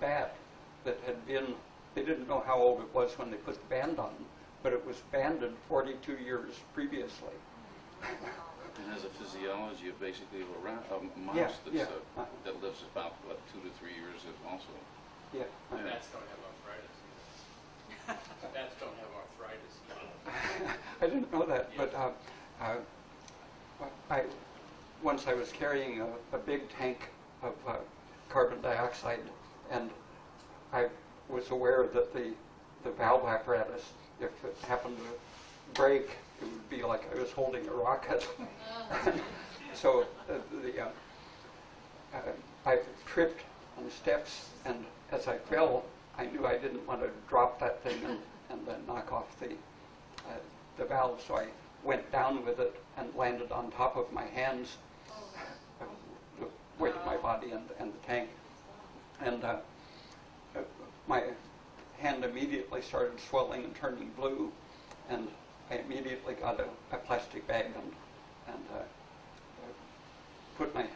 bat that had been, they didn't know how old it was when they put the band on, but it was banded 42 years previously. It has a physiology of basically a mouse Yeah, that's, yeah. That lives about, what, 2 to 3 years also. Yeah. Bats don't have arthritis either. Bats don't have arthritis. I didn't know that, but once I was carrying a big tank of carbon dioxide, and I was aware that the valve apparatus, if it happened to break, it would be like I was holding a rocket. So I tripped on steps, and as I fell, I knew I didn't want to drop that thing and then knock off the valve, so I went down with it and landed on top of my hands, the weight of my body and the tank. And my hand immediately started swelling and turning blue, and I immediately got a plastic bag and put my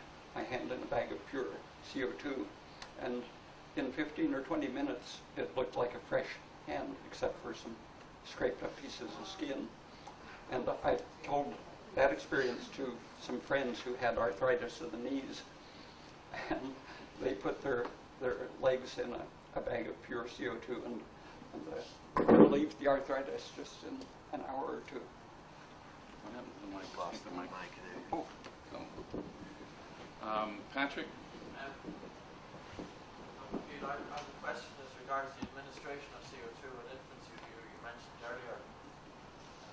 hand in a bag of pure CO2. And in 15 or 20 minutes, it looked like a fresh hand, except for some scraped up pieces of skin. And I told that experience to some friends who had arthritis of the knees, and they put their legs in a bag of pure CO2 and relieved the arthritis just in an hour or two. What happened to the mic? Lost the mic. Oh. Patrick? Peat, I have a question as regards the administration of CO2 in infants you mentioned earlier.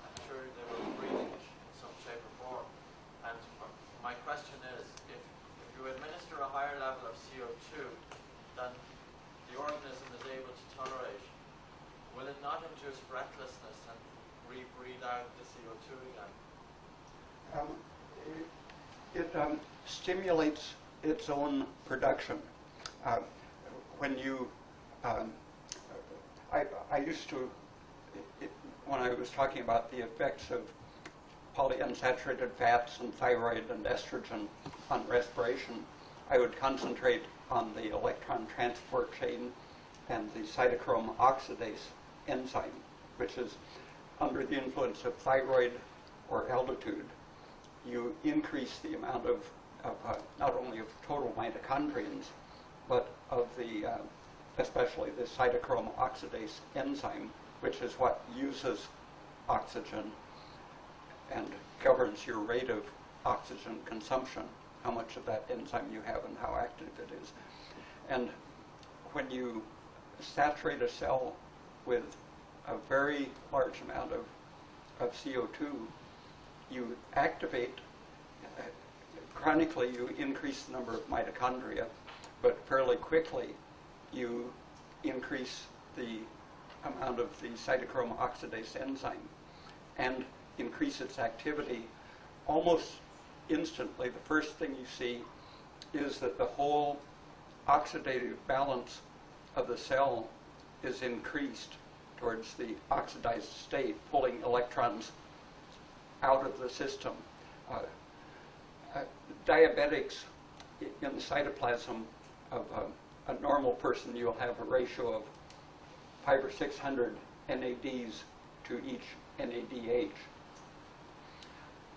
I'm sure they were breathing it in some shape or form. And my question is, if you administer a higher level of CO2 than the organism is able to tolerate, will it not induce breathlessness and re-breathe out the CO2 again? It stimulates its own production. When you, I used to, when I was talking about the effects of polyunsaturated fats and thyroid and estrogen on respiration, I would concentrate on the electron transport chain and the cytochrome oxidase enzyme, which is under the influence of thyroid or altitude. You increase the amount of not only of total mitochondrions, but of the, especially the cytochrome oxidase enzyme, which is what uses oxygen and governs your rate of oxygen consumption, how much of that enzyme you have and how active it is. And when you saturate a cell with a very large amount of CO2, you activate, chronically you increase the number of mitochondria, but fairly quickly you increase the amount of the cytochrome oxidase enzyme and increase its activity almost instantly. The first thing you see is that the whole oxidative balance of the cell is increased towards the oxidized state, pulling electrons out of the system. Diabetics, in the cytoplasm of a normal person, you'll have a ratio of 500 or 600 NADs to each NADH.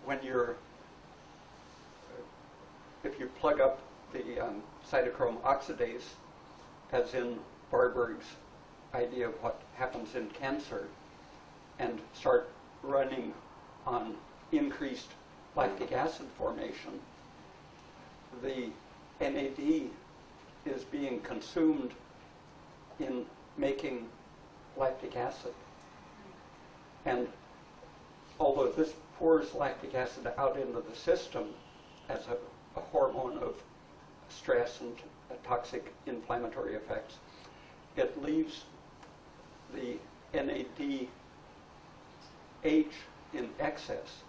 When you're, if you plug up the cytochrome oxidase, as in Warburg's idea of what happens in cancer, and start running on increased lactic acid formation, the NAD is being consumed in making lactic acid. And although this pours lactic acid out into the system as a hormone of stress and toxic inflammatory effects, it leaves the NADH in excess,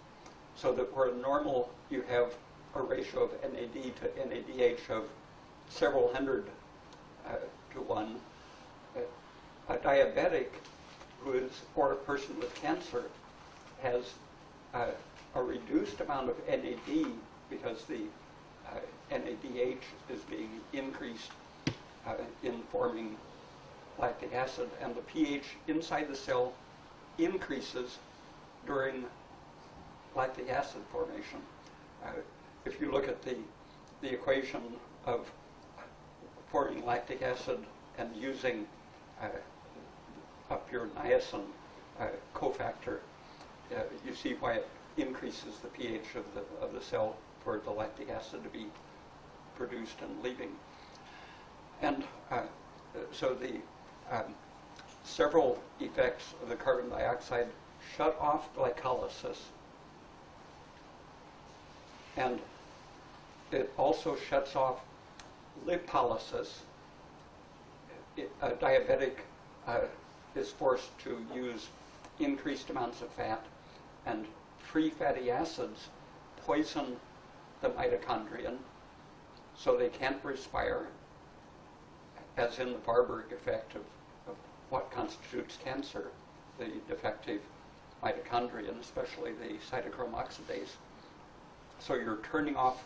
so that where normal you have a ratio of NAD to NADH of several hundred to 1, a diabetic or a person with cancer has a reduced amount of NAD because the NADH is being increased in forming lactic acid, and the pH inside the cell increases during lactic acid formation. If you look at the equation of forming lactic acid and using a pure niacin cofactor, you see why it increases the pH of the cell for the lactic acid to be produced and leaving. And so the several effects of the carbon dioxide shut off glycolysis, and it also shuts off lipolysis. A diabetic is forced to use increased amounts of fat, and free fatty acids poison the mitochondrion so they can't respire, as in the Warburg effect of what constitutes cancer, the defective mitochondrion, especially the cytochrome oxidase. So you're turning off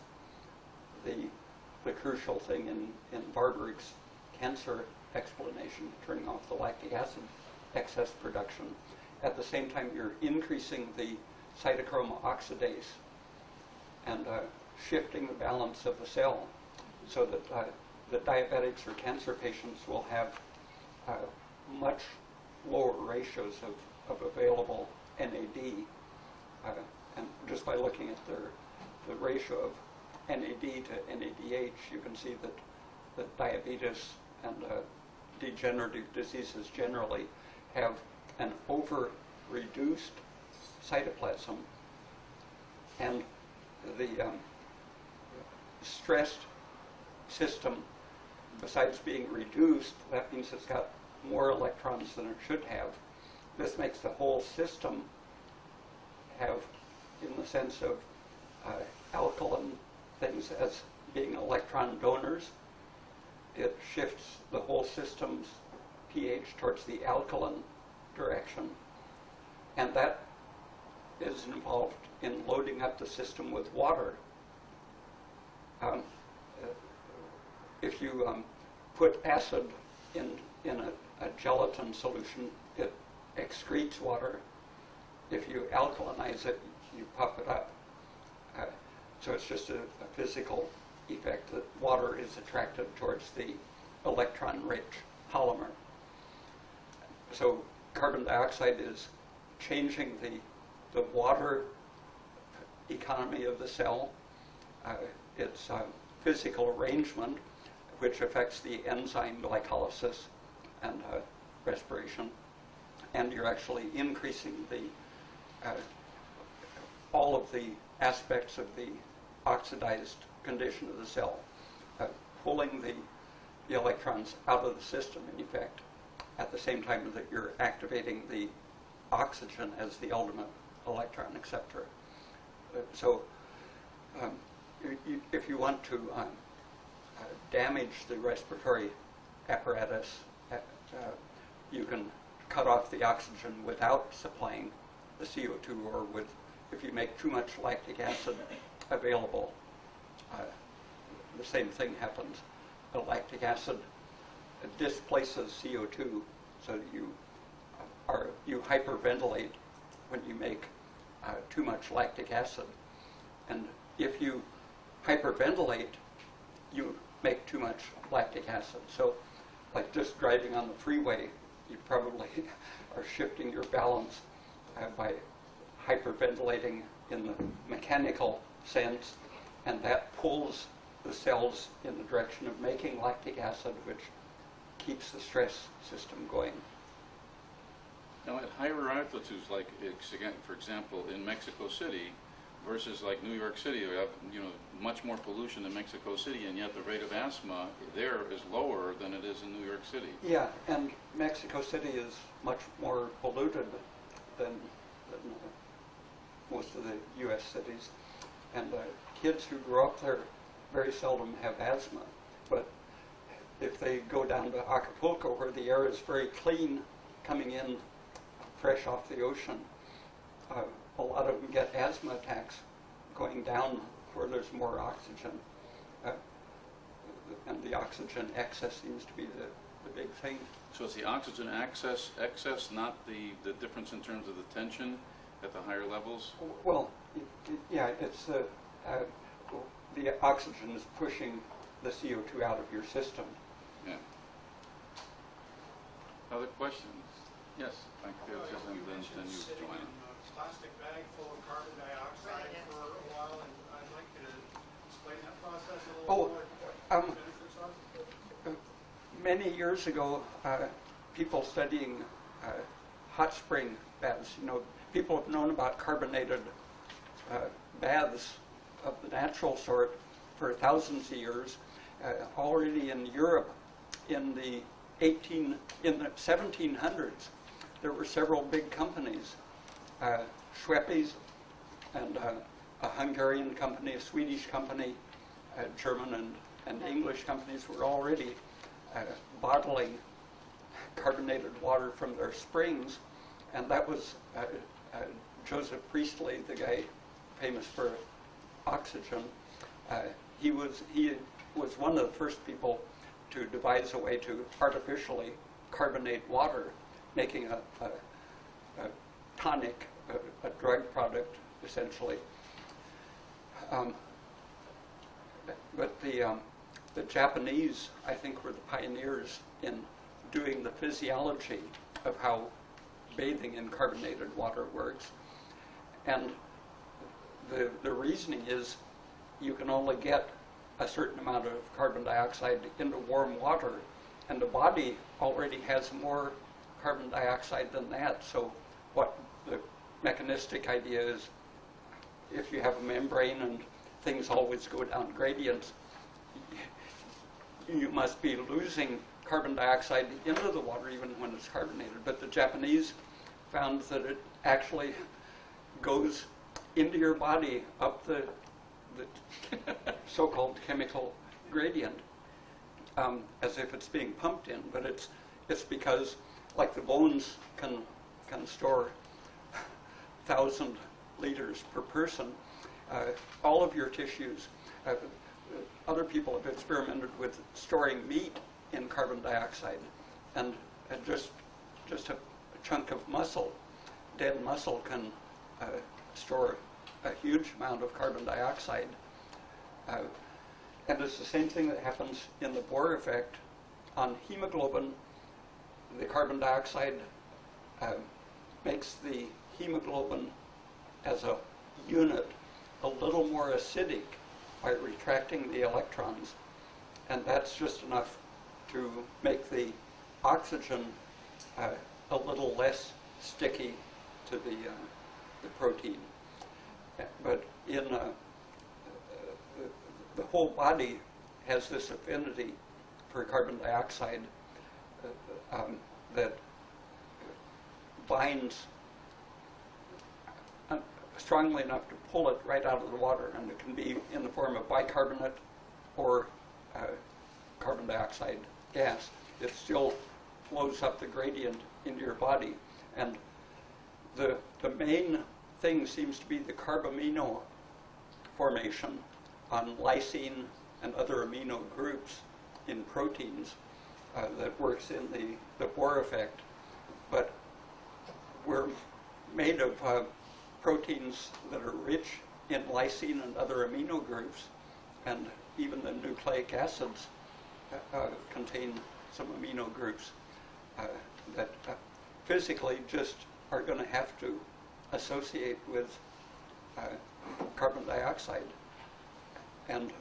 the crucial thing in Warburg's cancer explanation, turning off the lactic acid excess production. At the same time, you're increasing the cytochrome oxidase and shifting the balance of the cell, so that the diabetics or cancer patients will have much lower ratios of available NAD. And just by looking at the ratio of NAD to NADH, you can see that diabetes and degenerative diseases generally have an over-reduced cytoplasm, and the stressed system, besides being reduced, that means it's got more electrons than it should have. This makes the whole system have, in the sense of alkaline things as being electron donors, it shifts the whole system's pH towards the alkaline direction, and that is involved in loading up the system with water. If you put acid in a gelatin solution, it excretes water. If you alkalinize it, you puff it up. So it's just a physical effect that water is attracted towards the electron-rich polymer. So carbon dioxide is changing the water economy of the cell, its physical arrangement, which affects the enzyme glycolysis and respiration, and you're actually increasing all of the aspects of the oxidized condition of the cell, pulling the electrons out of the system, in effect, at the same time that you're activating the oxygen as the ultimate electron acceptor. So if you want to damage the respiratory apparatus, you can cut off the oxygen without supplying the CO2, or if you make too much lactic acid available, the same thing happens. The lactic acid displaces CO2, so that you hyperventilate when you make too much lactic acid. And if you hyperventilate, you make too much lactic acid. So like just driving on the freeway, you probably are shifting your balance by hyperventilating in the mechanical sense, and that pulls the cells in the direction of making lactic acid, which keeps the stress system going. Now, at higher altitudes, like, again, for example, in Mexico City versus like New York City, we have, you know, much more pollution in Mexico City, and yet the rate of asthma there is lower than it is in New York City. Yeah, and Mexico City is much more polluted than most of the U.S. cities. And kids who grow up there very seldom have asthma. But if they go down to Acapulco, where the air is very clean, coming in fresh off the ocean, a lot of them get asthma attacks going down where there's more oxygen. And the oxygen excess seems to be the big thing. So it's the oxygen excess, not the difference in terms of the tension at the higher levels? Well, yeah, it's the oxygen is pushing the CO2 out of your system. Yeah. Other questions? Yes, thank you. And then you sitting join. in a plastic bag full of carbon dioxide for a while, and I'd like you to explain that process a little more. Benefits of it. Many years ago, people studying hot spring baths, you know, people have known about carbonated baths of the natural sort for thousands of years. Already in Europe, in the 1700s, there were several big companies, Schweppes, and a Hungarian company, a Swedish company, German and English companies were already bottling carbonated water from their springs, and that was Joseph Priestley, the guy famous for oxygen. He was one of the first people to devise a way to artificially carbonate water, making a tonic, a drug product, essentially. But the Japanese, I think, were the pioneers in doing the physiology of how bathing in carbonated water works. And the reasoning is you can only get a certain amount of carbon dioxide into warm water, and the body already has more carbon dioxide than that. So what the mechanistic idea is, if you have a membrane and things always go down gradients, you must be losing carbon dioxide into the water even when it's carbonated. But the Japanese found that it actually goes into your body up the so-called chemical gradient, as if it's being pumped in. But it's because, like, the bones can store 1,000 liters per person. All of your tissues. Other people have experimented with storing meat in carbon dioxide, and just a chunk of muscle, dead muscle, can store a huge amount of carbon dioxide. And it's the same thing that happens in the Bohr effect. On hemoglobin, the carbon dioxide makes the hemoglobin as a unit a little more acidic by retracting the electrons, and that's just enough to make the oxygen a little less sticky to the protein. But in the whole body has this affinity for carbon dioxide that binds strongly enough to pull it right out of the water, and it can be in the form of bicarbonate or carbon dioxide gas. It still flows up the gradient into your body, and the main thing seems to be the carbamino formation on lysine and other amino groups in proteins that works in the Bohr effect. But we're made of proteins that are rich in lysine and other amino groups, and even the nucleic acids contain some amino groups that physically just are going to have to associate with carbon dioxide. And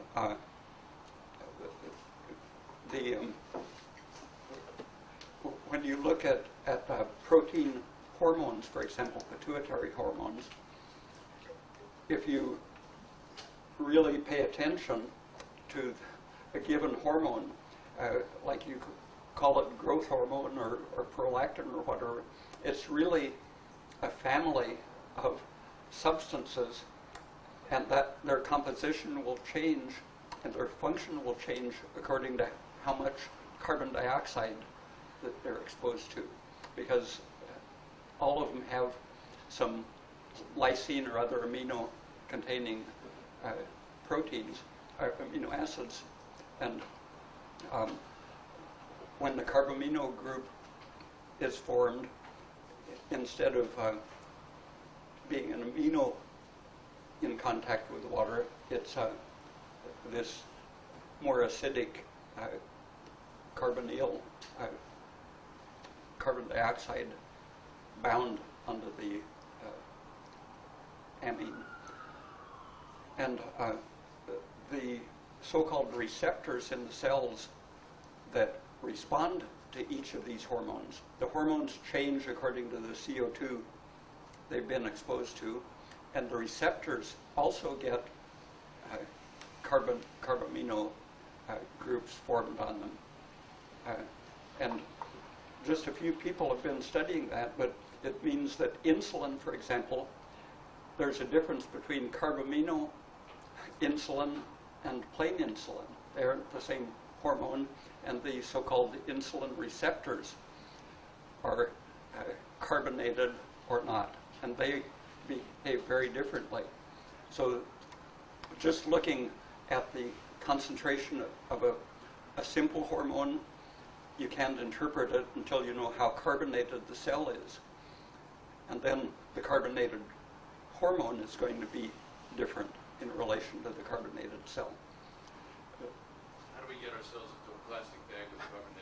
when you look at protein hormones, for example, pituitary hormones, if you really pay attention to a given hormone, like you call it growth hormone or prolactin or whatever, it's really a family of substances, and that their composition will change and their function will change according to how much carbon dioxide that they're exposed to, because all of them have some lysine or other amino containing proteins, amino acids, and when the carbamino group is formed, instead of being an amino in contact with water, it's this more acidic carbonyl carbon dioxide bound under the amine. And the so-called receptors in the cells that respond to each of these hormones. The hormones change according to the CO2 they've been exposed to, and the receptors also get carbamino groups formed on them. And just a few people have been studying that, but it means that insulin, for example, there's a difference between carbamino, insulin, and plain insulin. They aren't the same hormone, and the so-called insulin receptors are carbonated or not, and they behave very differently. So just looking at the concentration of a simple hormone, you can't interpret it until you know how carbonated the cell is. And then the carbonated hormone is going to be different in relation to the carbonated cell. How do we get ourselves into a plastic bag with carbon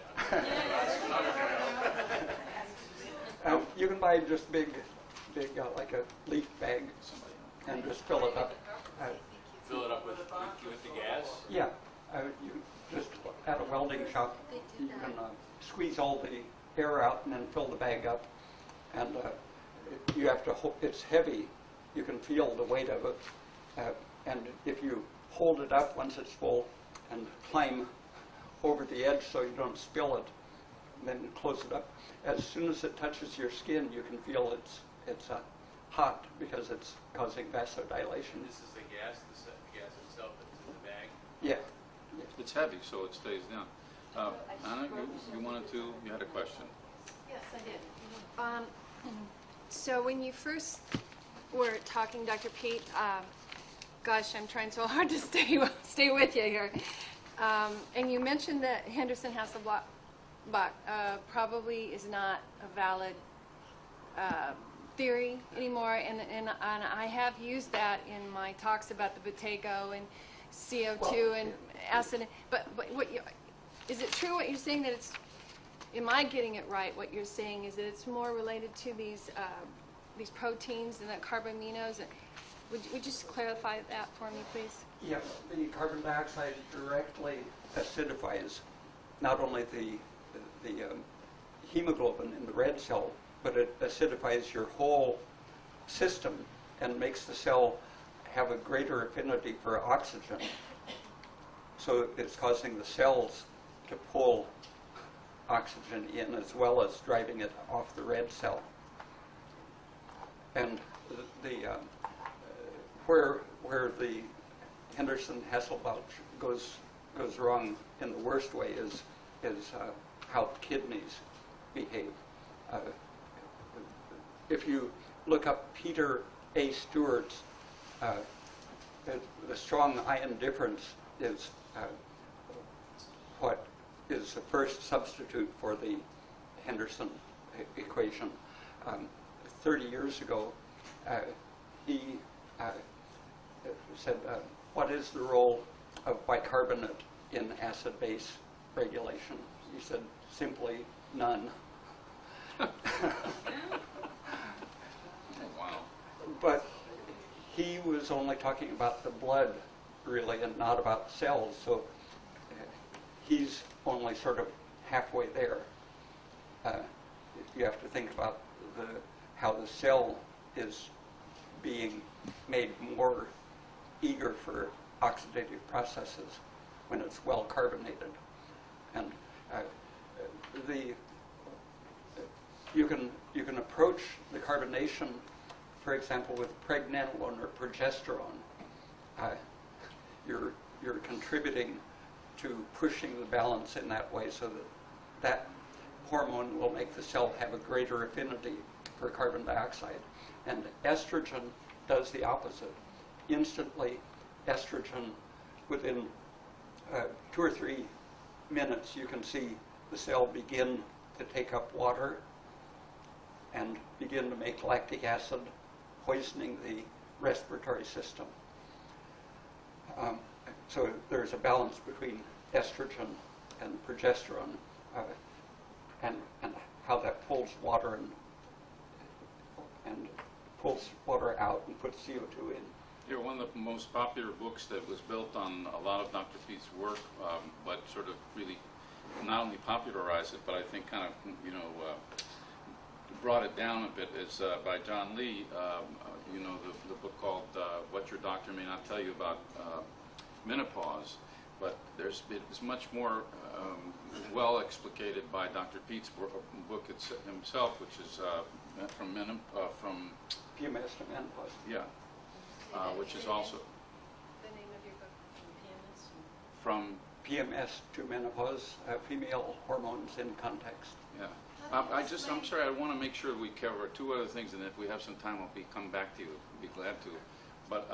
dioxide? You can buy just big, like a leaf bag, and just fill it up. Fill it up with the gas? Yeah, you just at a welding shop, you can squeeze all the air out and then fill the bag up. And you have to, it's heavy, you can feel the weight of it. And if you hold it up once it's full and climb over the edge so you don't spill it, and then close it up, as soon as it touches your skin, you can feel it's hot because it's causing vasodilation. This is the gas itself that's in the bag? Yeah. It's heavy, so it stays down. Anna, you had a question. Yes, I did. So when you first were talking, Dr. Peat, gosh, I'm trying so hard to stay with you here. And you mentioned that Henderson-Hasselbalch probably is not a valid theory anymore, and I have used that in my talks about the Buteyko and CO2 and acid. But is it true what you're saying, that it's, am I getting it right, what you're saying is that it's more related to these proteins and the carbaminos? Would you just clarify that for me, please? Yes, the carbon dioxide directly acidifies not only the hemoglobin in the red cell, but it acidifies your whole system and makes the cell have a greater affinity for oxygen. So it's causing the cells to pull oxygen in as well as driving it off the red cell. And where the Henderson-Hasselbalch goes wrong in the worst way is how kidneys behave. If you look up Peter A. Stewart's, the strong ion difference is what is the first substitute for the Henderson equation. 30 years ago, he said, what is the role of bicarbonate in acid-base regulation? He said, simply none. Oh, wow. But he was only talking about the blood, really, and not about cells, so he's only sort of halfway there. You have to think about how the cell is being made more eager for oxidative processes when it's well carbonated. And you can approach the carbonation, for example, with pregnenolone or progesterone. You're contributing to pushing the balance in that way, so that hormone will make the cell have a greater affinity for carbon dioxide. And estrogen does the opposite. Instantly, estrogen, within 2 or 3 minutes, you can see the cell begin to take up water and begin to make lactic acid, poisoning the respiratory system. So there's a balance between estrogen and progesterone, and how that pulls water and pulls water out and puts CO2 in. You're one of the most popular books that was built on a lot of Dr. Peat's work, but sort of really not only popularized it, but I think kind of, brought it down a bit, is by John Lee, the book called What Your Doctor May Not Tell You About Menopause. But it's much more well explicated by Dr. Peat's book himself, which is from PMS to menopause. Yeah, which is also The name of your book, PMS? from PMS to menopause, female hormones in context. yeah. I'm sorry, I want to make sure we cover 2 other things, and if we have some time, I'll come back to you. I'd be glad to. But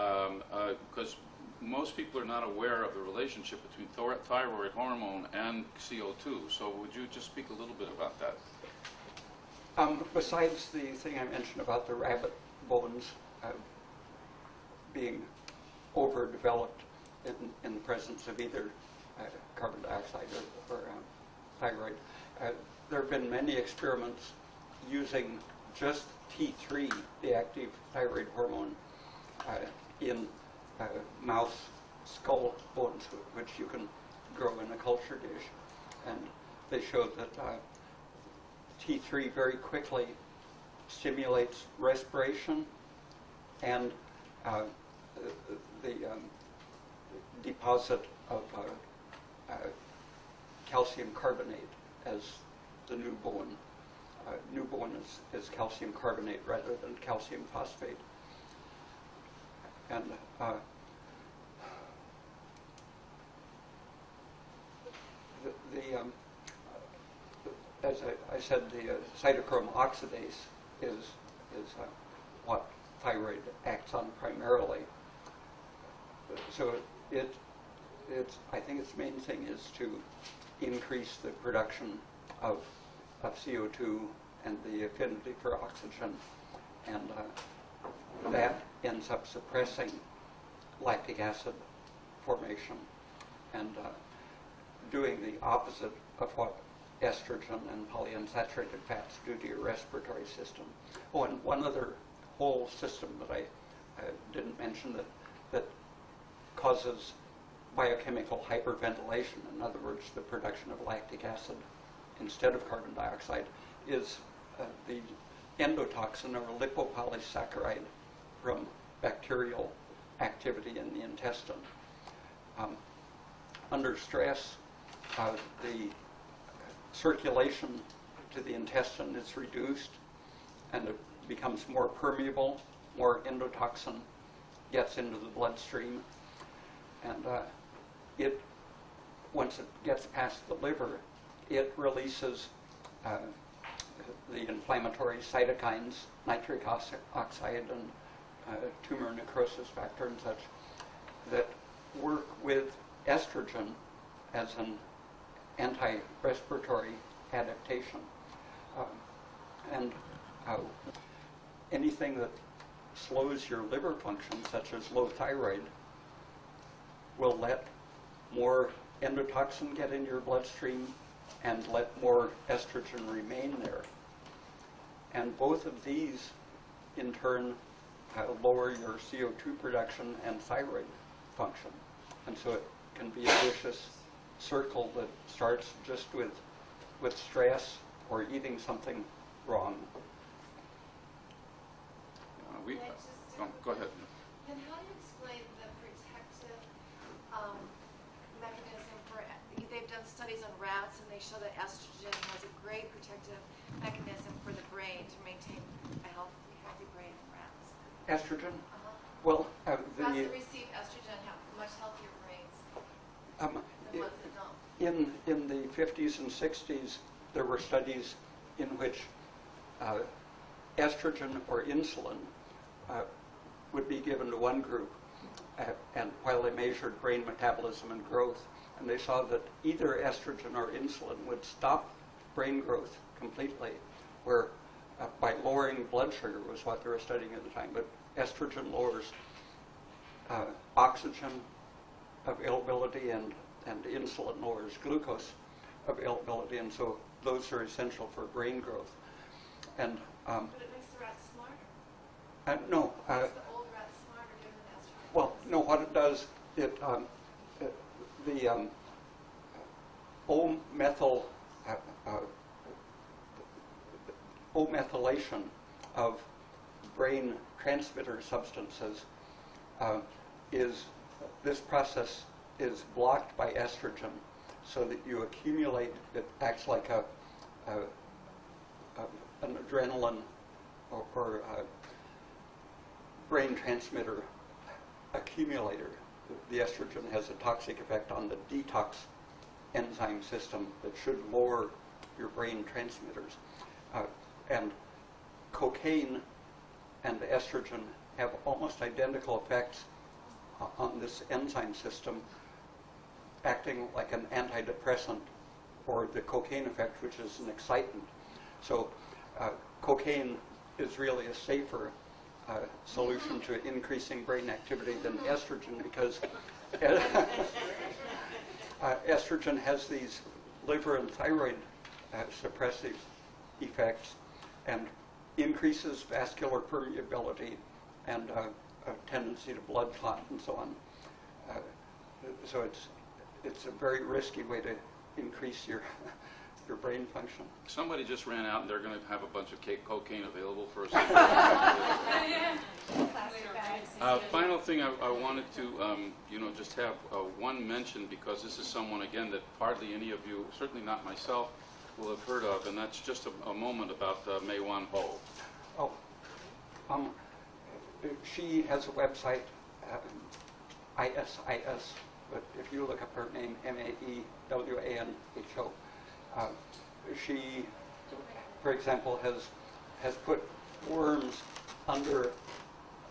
because most people are not aware of the relationship between thyroid hormone and CO2, so would you just speak a little bit about that? Besides the thing I mentioned about the rabbit bones being overdeveloped in the presence of either carbon dioxide or thyroid, there have been many experiments using just T3, the active thyroid hormone, in mouse skull bones, which you can grow in a culture dish. And they showed that T3 very quickly stimulates respiration and the deposit of calcium carbonate as the new bone. New bone is calcium carbonate rather than calcium phosphate. And as I said, the cytochrome oxidase is what thyroid acts on primarily. So I think its main thing is to increase the production of CO2 and the affinity for oxygen, and that ends up suppressing lactic acid formation and doing the opposite of what estrogen and polyunsaturated fats do to your respiratory system. Oh, and one other whole system that I didn't mention that causes biochemical hyperventilation, in other words, the production of lactic acid instead of carbon dioxide, is the endotoxin, or lipopolysaccharide, from bacterial activity in the intestine. Under stress, the circulation to the intestine is reduced and it becomes more permeable, more endotoxin gets into the bloodstream, and once it gets past the liver, it releases the inflammatory cytokines, nitric oxide and tumor necrosis factor and such, that work with estrogen as an anti-respiratory adaptation. And anything that slows your liver function, such as low thyroid, will let more endotoxin get in your bloodstream and let more estrogen remain there. And both of these, in turn, lower your CO2 production and thyroid function. And so it can be a vicious circle that starts just with stress or eating something wrong. Go ahead. Then how do you explain the protective mechanism for, they've done studies on rats and they show that estrogen has a great protective mechanism for the brain to maintain a healthy brain in rats. Estrogen? Well, Rats that receive estrogen have much healthier brains than ones that don't. in the 50s and 60s, there were studies in which estrogen or insulin would be given to one group, and while they measured brain metabolism and growth, and they saw that either estrogen or insulin would stop brain growth completely, where by lowering blood sugar was what they were studying at the time, but estrogen lowers oxygen availability and insulin lowers glucose availability, and so those are essential for brain growth. And But it makes the rats smarter. no, Makes the old rats smarter given estrogen. well, no, what it does, the O-methylation of brain transmitter substances this process is blocked by estrogen, so that you accumulate, it acts like an adrenaline or brain transmitter accumulator. The estrogen has a toxic effect on the detox enzyme system that should lower your brain transmitters. And cocaine and estrogen have almost identical effects on this enzyme system, acting like an antidepressant, or the cocaine effect, which is an excitant. So cocaine is really a safer solution to increasing brain activity than estrogen, because estrogen has these liver and thyroid suppressive effects and increases vascular permeability and a tendency to blood clot and so on. So it's a very risky way to increase your brain function. Somebody just ran out and they're going to have a bunch of cocaine available for us. Final thing I wanted to, just have one mention, because this is someone, again, that hardly any of you, certainly not myself, will have heard of, and that's just a moment about Mei Wan Ho. Oh, she has a website, ISIS, but if you look up her name, MAEWANHO, she, for example, has put worms under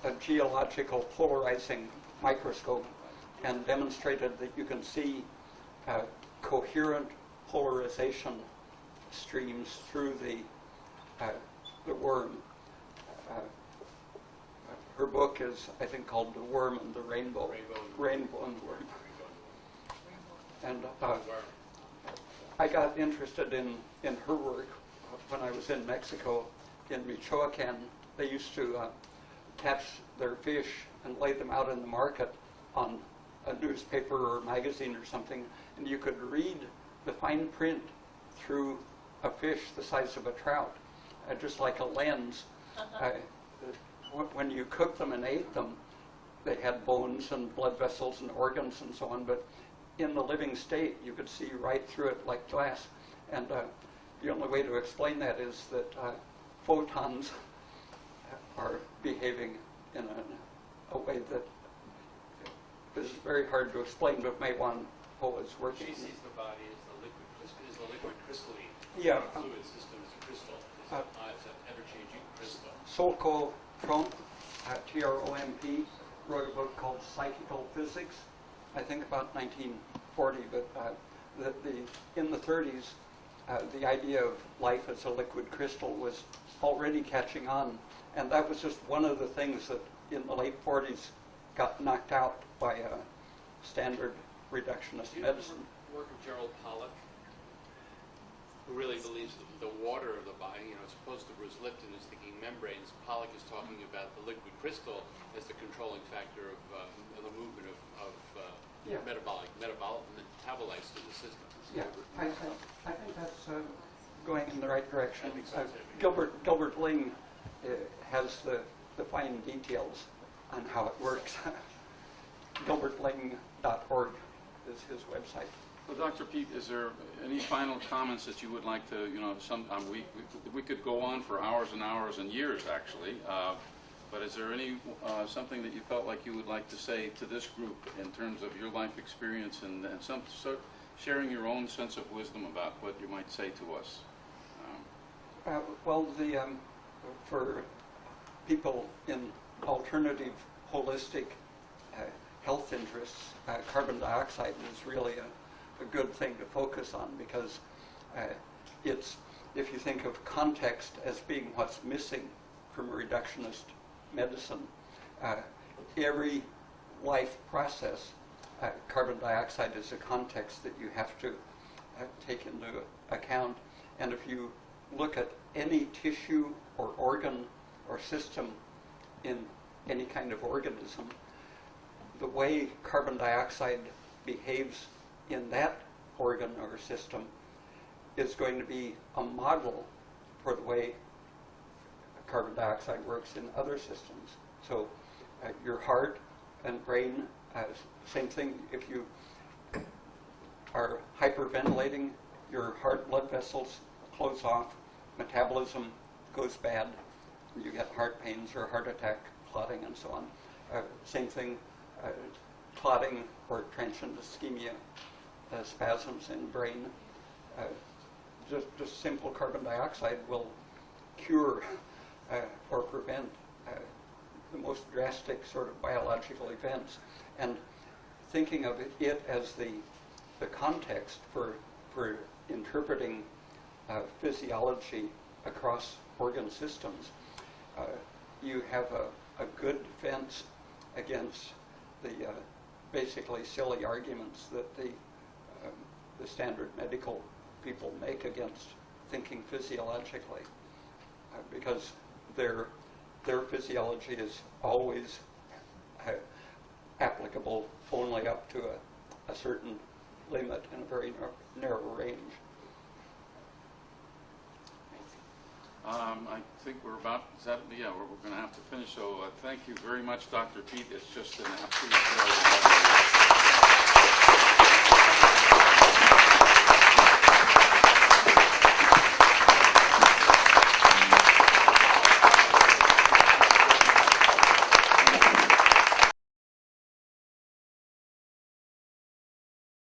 a geological polarizing microscope and demonstrated that you can see coherent polarization streams through the worm. Her book is, I think, called The Worm and the Rainbow. Rainbow and the Worm. And I got interested in her work when I was in Mexico. In Michoacan, they used to catch their fish and lay them out in the market on a newspaper or magazine or something, and you could read the fine print through a fish the size of a trout, just like a lens. When you cooked them and ate them, they had bones and blood vessels and organs and so on, but in the living state, you could see right through it like glass. And the only way to explain that is that photons are behaving in a way that is very hard to explain, but Mei Wan Ho is working. She sees the body as the liquid crystalline. Yeah. The fluid system is a crystal. It's an ever-changing crystal. Solko Tromp, Tromp, wrote a book called Psychical Physics, I think about 1940, but in the 30s, the idea of life as a liquid crystal was already catching on, and that was just one of the things that in the late 40s got knocked out by standard reductionist medicine. Work of Gerald Pollack. who really believes that the water of the body, as opposed to Bruce Lipton who's thinking membranes, Pollock is talking about the liquid crystal as the controlling factor of the movement of metabolites to the system. Yeah, I think that's going in the right direction. I think so, too. Gilbert Ling has the fine details on how it works. GilbertLing.org is his website. Well, Dr. Peat, is there any final comments that you would like to, we could go on for hours and hours and years, actually, but is there any, something that you felt like you would like to say to this group in terms of your life experience and sharing your own sense of wisdom about what you might say to us? Well, for people in alternative, holistic health interests, carbon dioxide is really a good thing to focus on, because it's, if you think of context as being what's missing from reductionist medicine, every life process, carbon dioxide is a context that you have to take into account. And if you look at any tissue or organ or system in any kind of organism, the way carbon dioxide behaves in that organ or system is going to be a model for the way carbon dioxide works in other systems. So your heart and brain, same thing. If you are hyperventilating, your heart blood vessels close off, metabolism goes bad, you get heart pains or heart attack, clotting, and so on. Same thing, clotting or transient ischemia, spasms in brain. Just simple carbon dioxide will cure or prevent the most drastic sort of biological events. And thinking of it as the context for interpreting physiology across organ systems, you have a good defense against the basically silly arguments that the standard medical people make against thinking physiologically, because their physiology is always applicable only up to a certain limit in a very narrow range. I think we're about, we're going to have to finish, so thank you very much, Dr. Peat. It's just an absolute pleasure.